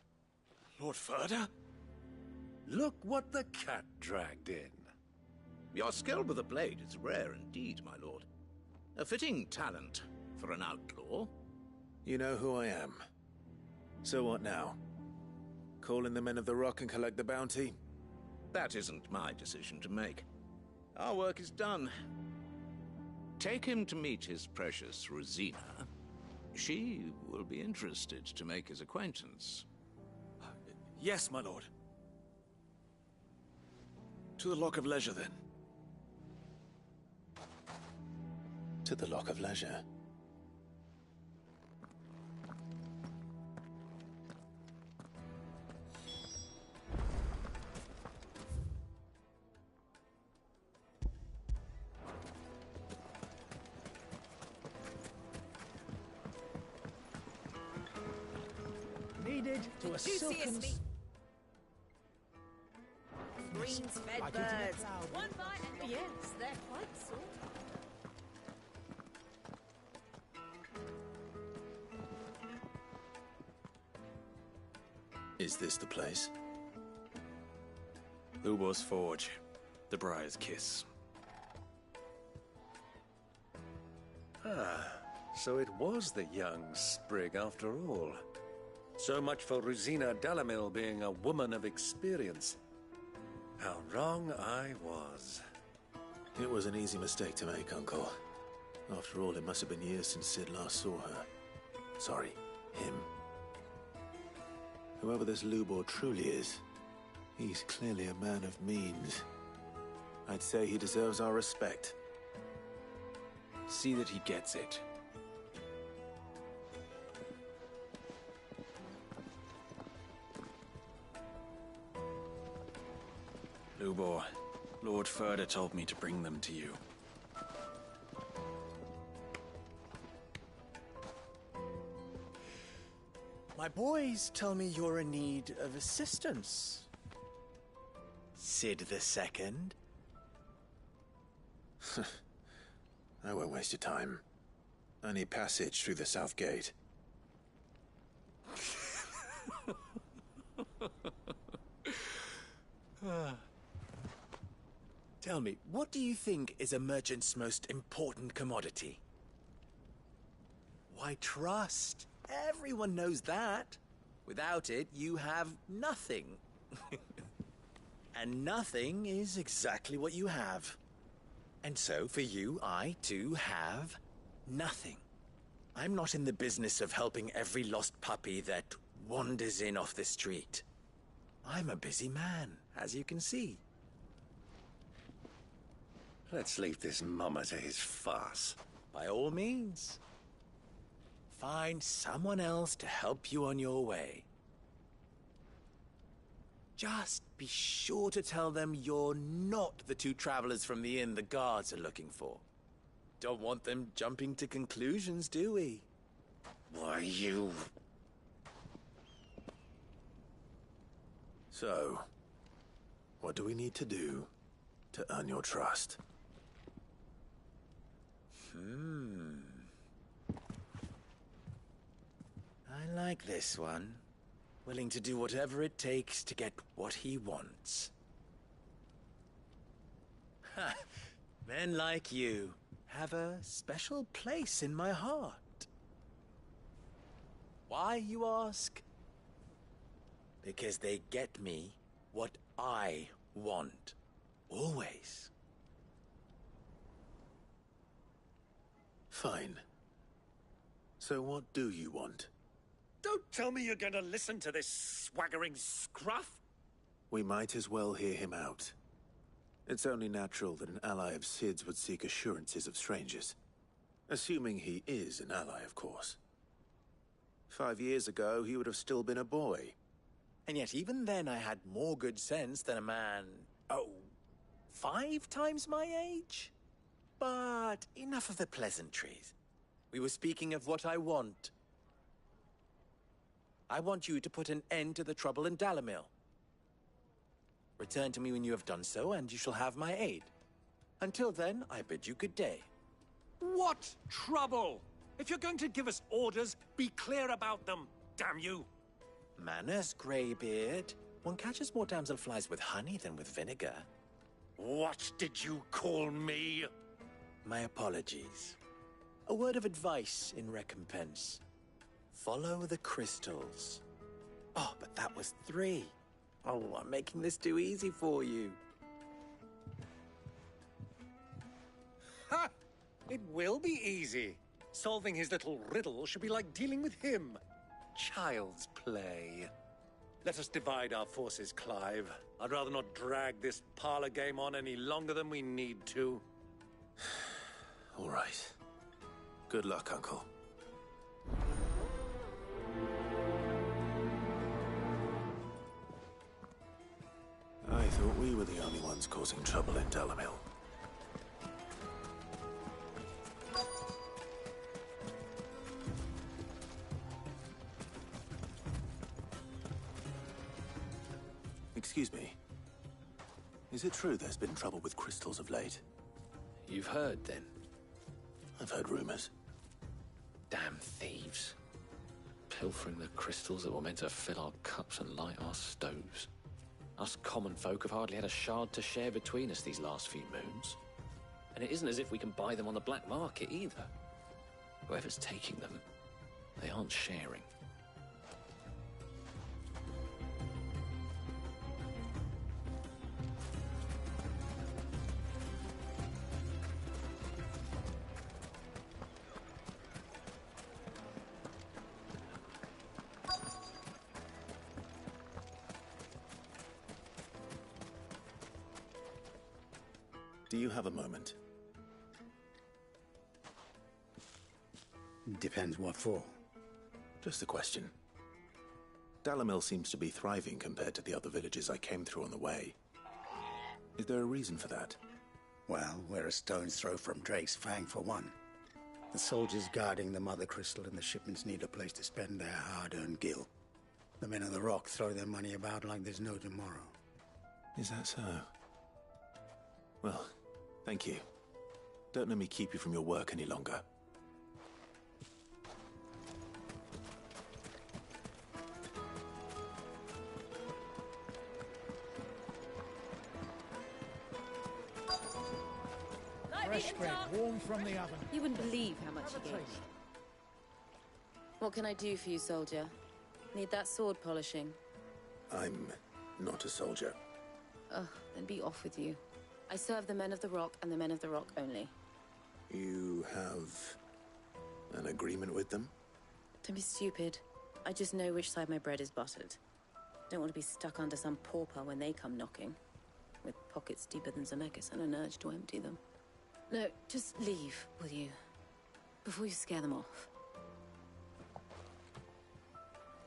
Lord Ferda? Look what the cat dragged in. Your skill with the blade is rare indeed, my lord. A fitting talent for an outlaw. You know who I am. So what now? Call in the Men of the Rock and collect the bounty? That isn't my decision to make. Our work is done. Take him to meet his precious Rosina. She will be interested to make his acquaintance. Yes, my lord. To the Lock of Leisure, then. To the Lock of Leisure. Needed to a silken... Greens-fed Like into the birds. cloud. One bite and yes, they're quite sort. Is this the place? Lubor's Forge. The Briar's Kiss. Ah, so it was the young sprig after all. So much for Rosina Delamil being a woman of experience. How wrong I was. It was an easy mistake to make, Uncle. After all, it must have been years since Sid last saw her. Sorry, him. Whoever this Lubor truly is, he's clearly a man of means. I'd say he deserves our respect. See that he gets it. Lubor, Lord Ferda told me to bring them to you. My boys tell me you're in need of assistance. Sid the Second. I won't waste your time. I need passage through the south gate. Tell me, what do you think is a merchant's most important commodity? Why, trust. Everyone knows that. Without it, you have nothing. And nothing is exactly what you have. And so, for you, I, too, have nothing. I'm not in the business of helping every lost puppy that wanders in off the street. I'm a busy man, as you can see. Let's leave this mummer to his farce. By all means. Find someone else to help you on your way. Just be sure to tell them you're not the two travelers from the inn the guards are looking for. Don't want them jumping to conclusions, do we? Why, you... So, what do we need to do to earn your trust? I like this one. Willing to do whatever it takes to get what he wants. Ha! Men like you have a special place in my heart. Why, you ask? Because they get me what I want. Always. Fine. So what do you want? Don't tell me you're gonna listen to this swaggering scruff! We might as well hear him out. It's only natural that an ally of Sid's would seek assurances of strangers. Assuming he is an ally, of course. 5 years ago, he would have still been a boy. And yet even then I had more good sense than a man... 5 times my age? But enough of the pleasantries. We were speaking of what I want. I want you to put an end to the trouble in Dalamil. Return to me when you have done so, and you shall have my aid. Until then, I bid you good day. What trouble? If you're going to give us orders, be clear about them, damn you! Manners, Greybeard. One catches more damselflies with honey than with vinegar. What did you call me? My apologies. A word of advice in recompense. Follow the crystals. Oh, but that was 3. Oh, I'm making this too easy for you. Ha! It will be easy. Solving his little riddle should be like dealing with him. Child's play. Let us divide our forces, Clive. I'd rather not drag this parlor game on any longer than we need to. All right. Good luck, Uncle. I thought we were the only ones causing trouble in Dalamil. Excuse me. Is it true there's been trouble with crystals of late? You've heard, then? I've heard rumors. Damn thieves. Pilfering the crystals that were meant to fill our cups and light our stoves. Us common folk have hardly had a shard to share between us these last few moons. And it isn't as if we can buy them on the black market either. Whoever's taking them, they aren't sharing. Do you have a moment? Depends what for. Just a question. Dalamil seems to be thriving compared to the other villages I came through on the way. Is there a reason for that? Well, we're a stone's throw from Drake's Fang for one. The soldiers guarding the Mother Crystal and the shipments need a place to spend their hard-earned gil. The men of the Rock throw their money about like there's no tomorrow. Is that so? Well, thank you. Don't let me keep you from your work any longer. Fresh bread, warm from the oven. You wouldn't believe how much he gave me. What can I do for you, soldier? Need that sword polishing? I'm not a soldier. Ugh, then be off with you. I serve the men of the Rock and the men of the Rock only. You have an agreement with them? Don't be stupid. I just know which side my bread is buttered. Don't want to be stuck under some pauper when they come knocking. With pockets deeper than Zemeckis and an urge to empty them. No, just leave, will you? Before you scare them off.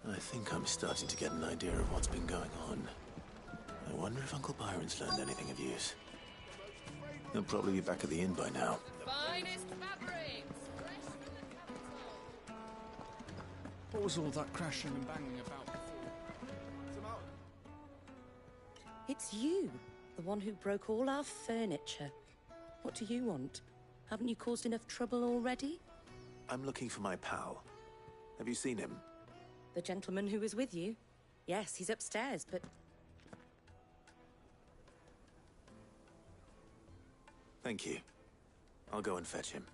I think I'm starting to get an idea of what's been going on. I wonder if Uncle Byron's learned anything of use. He'll probably be back at the inn by now. Finest fabrics, fresh from the capital. What was all that crashing and banging about before? It's you, the one who broke all our furniture. What do you want? Haven't you caused enough trouble already? I'm looking for my pal. Have you seen him? The gentleman who was with you? Yes, he's upstairs, but... Thank you. I'll go and fetch him.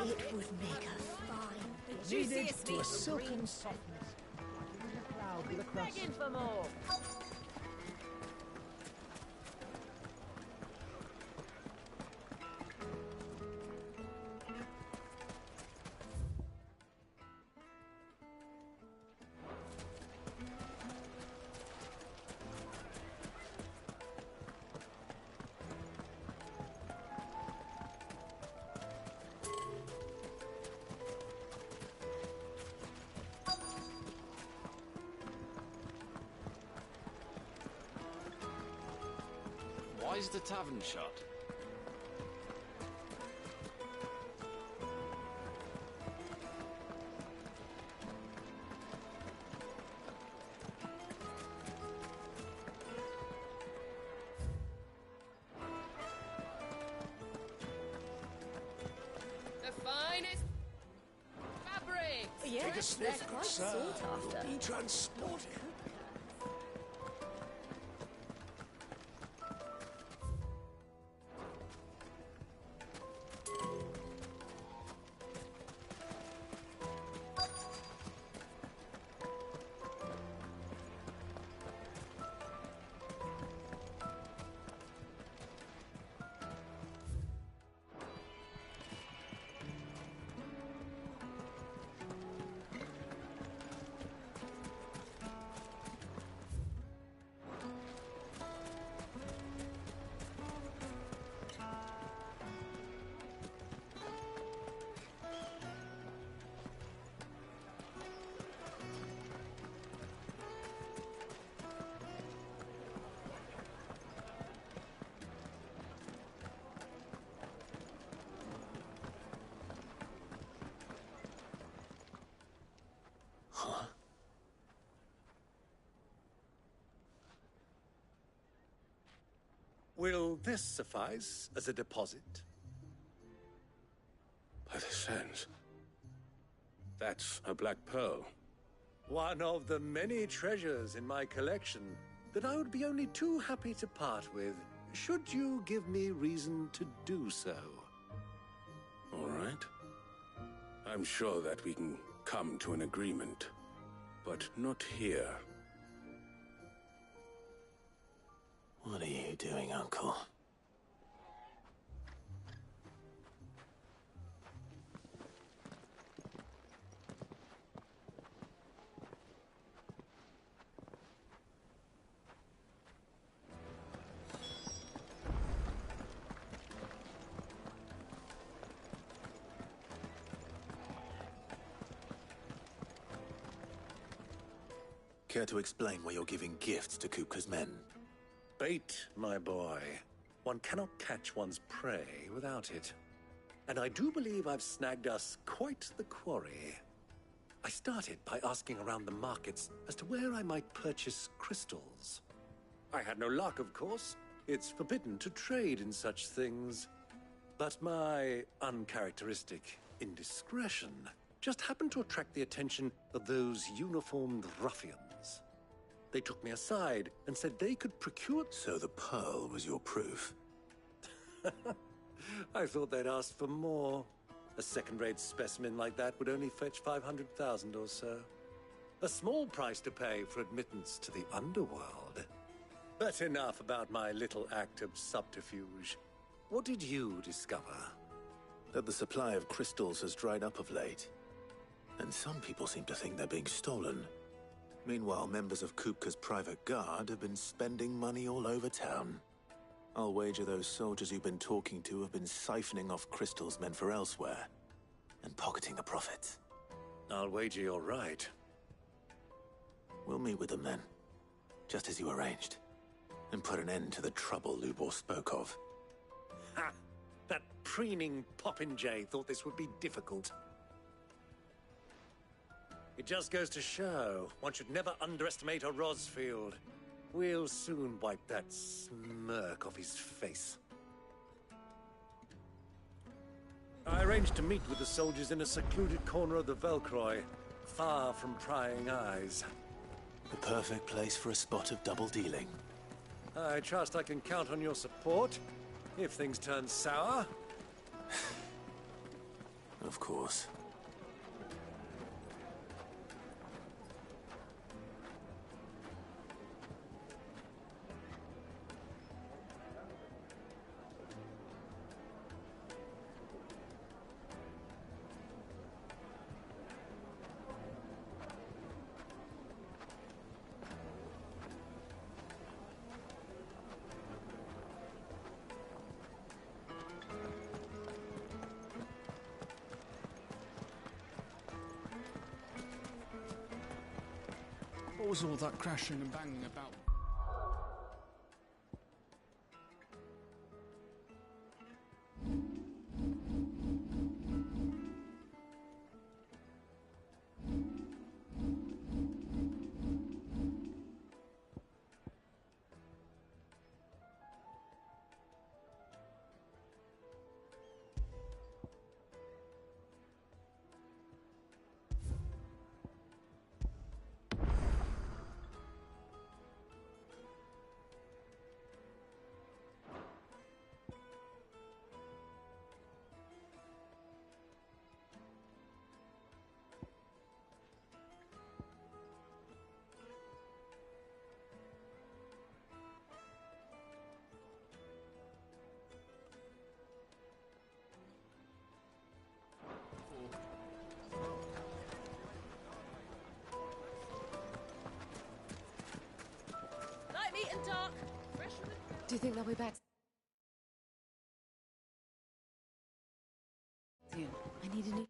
It would make a fine needed to a silken softness. Like a cloud with a crust. Begging for more. is the tavern shut? The finest fabric. Yes, Take a sniff, they're good quite sir. sought after. You'll be transported. Will this suffice as a deposit? By the sands. That's a black pearl. One of the many treasures in my collection that I would be only too happy to part with, should you give me reason to do so. All right. I'm sure that we can come to an agreement, but not here. What are you doing, Uncle? Care to explain why you're giving gifts to Kupka's men? Bait, my boy. One cannot catch one's prey without it. And I do believe I've snagged us quite the quarry. I started by asking around the markets as to where I might purchase crystals. I had no luck, of course. It's forbidden to trade in such things. But my uncharacteristic indiscretion just happened to attract the attention of those uniformed ruffians. They took me aside and said they could procure... So the pearl was your proof? I thought they'd asked for more. A second-rate specimen like that would only fetch 500,000 or so. A small price to pay for admittance to the underworld. But enough about my little act of subterfuge. What did you discover? That the supply of crystals has dried up of late. And some people seem to think they're being stolen. Meanwhile, members of Kupka's private guard have been spending money all over town. I'll wager those soldiers you've been talking to have been siphoning off crystals meant for elsewhere, and pocketing the profits. I'll wager you're right. We'll meet with them then, just as you arranged, and put an end to the trouble Lubor spoke of. Ha! That preening popinjay thought this would be difficult. It just goes to show, one should never underestimate a Rosfield. We'll soon wipe that smirk off his face. I arranged to meet with the soldiers in a secluded corner of the Velcroy, far from prying eyes. The perfect place for a spot of double dealing. I trust I can count on your support, if things turn sour. Of course. What was all that crashing and banging about? Do you think they'll be back soon? I need a new...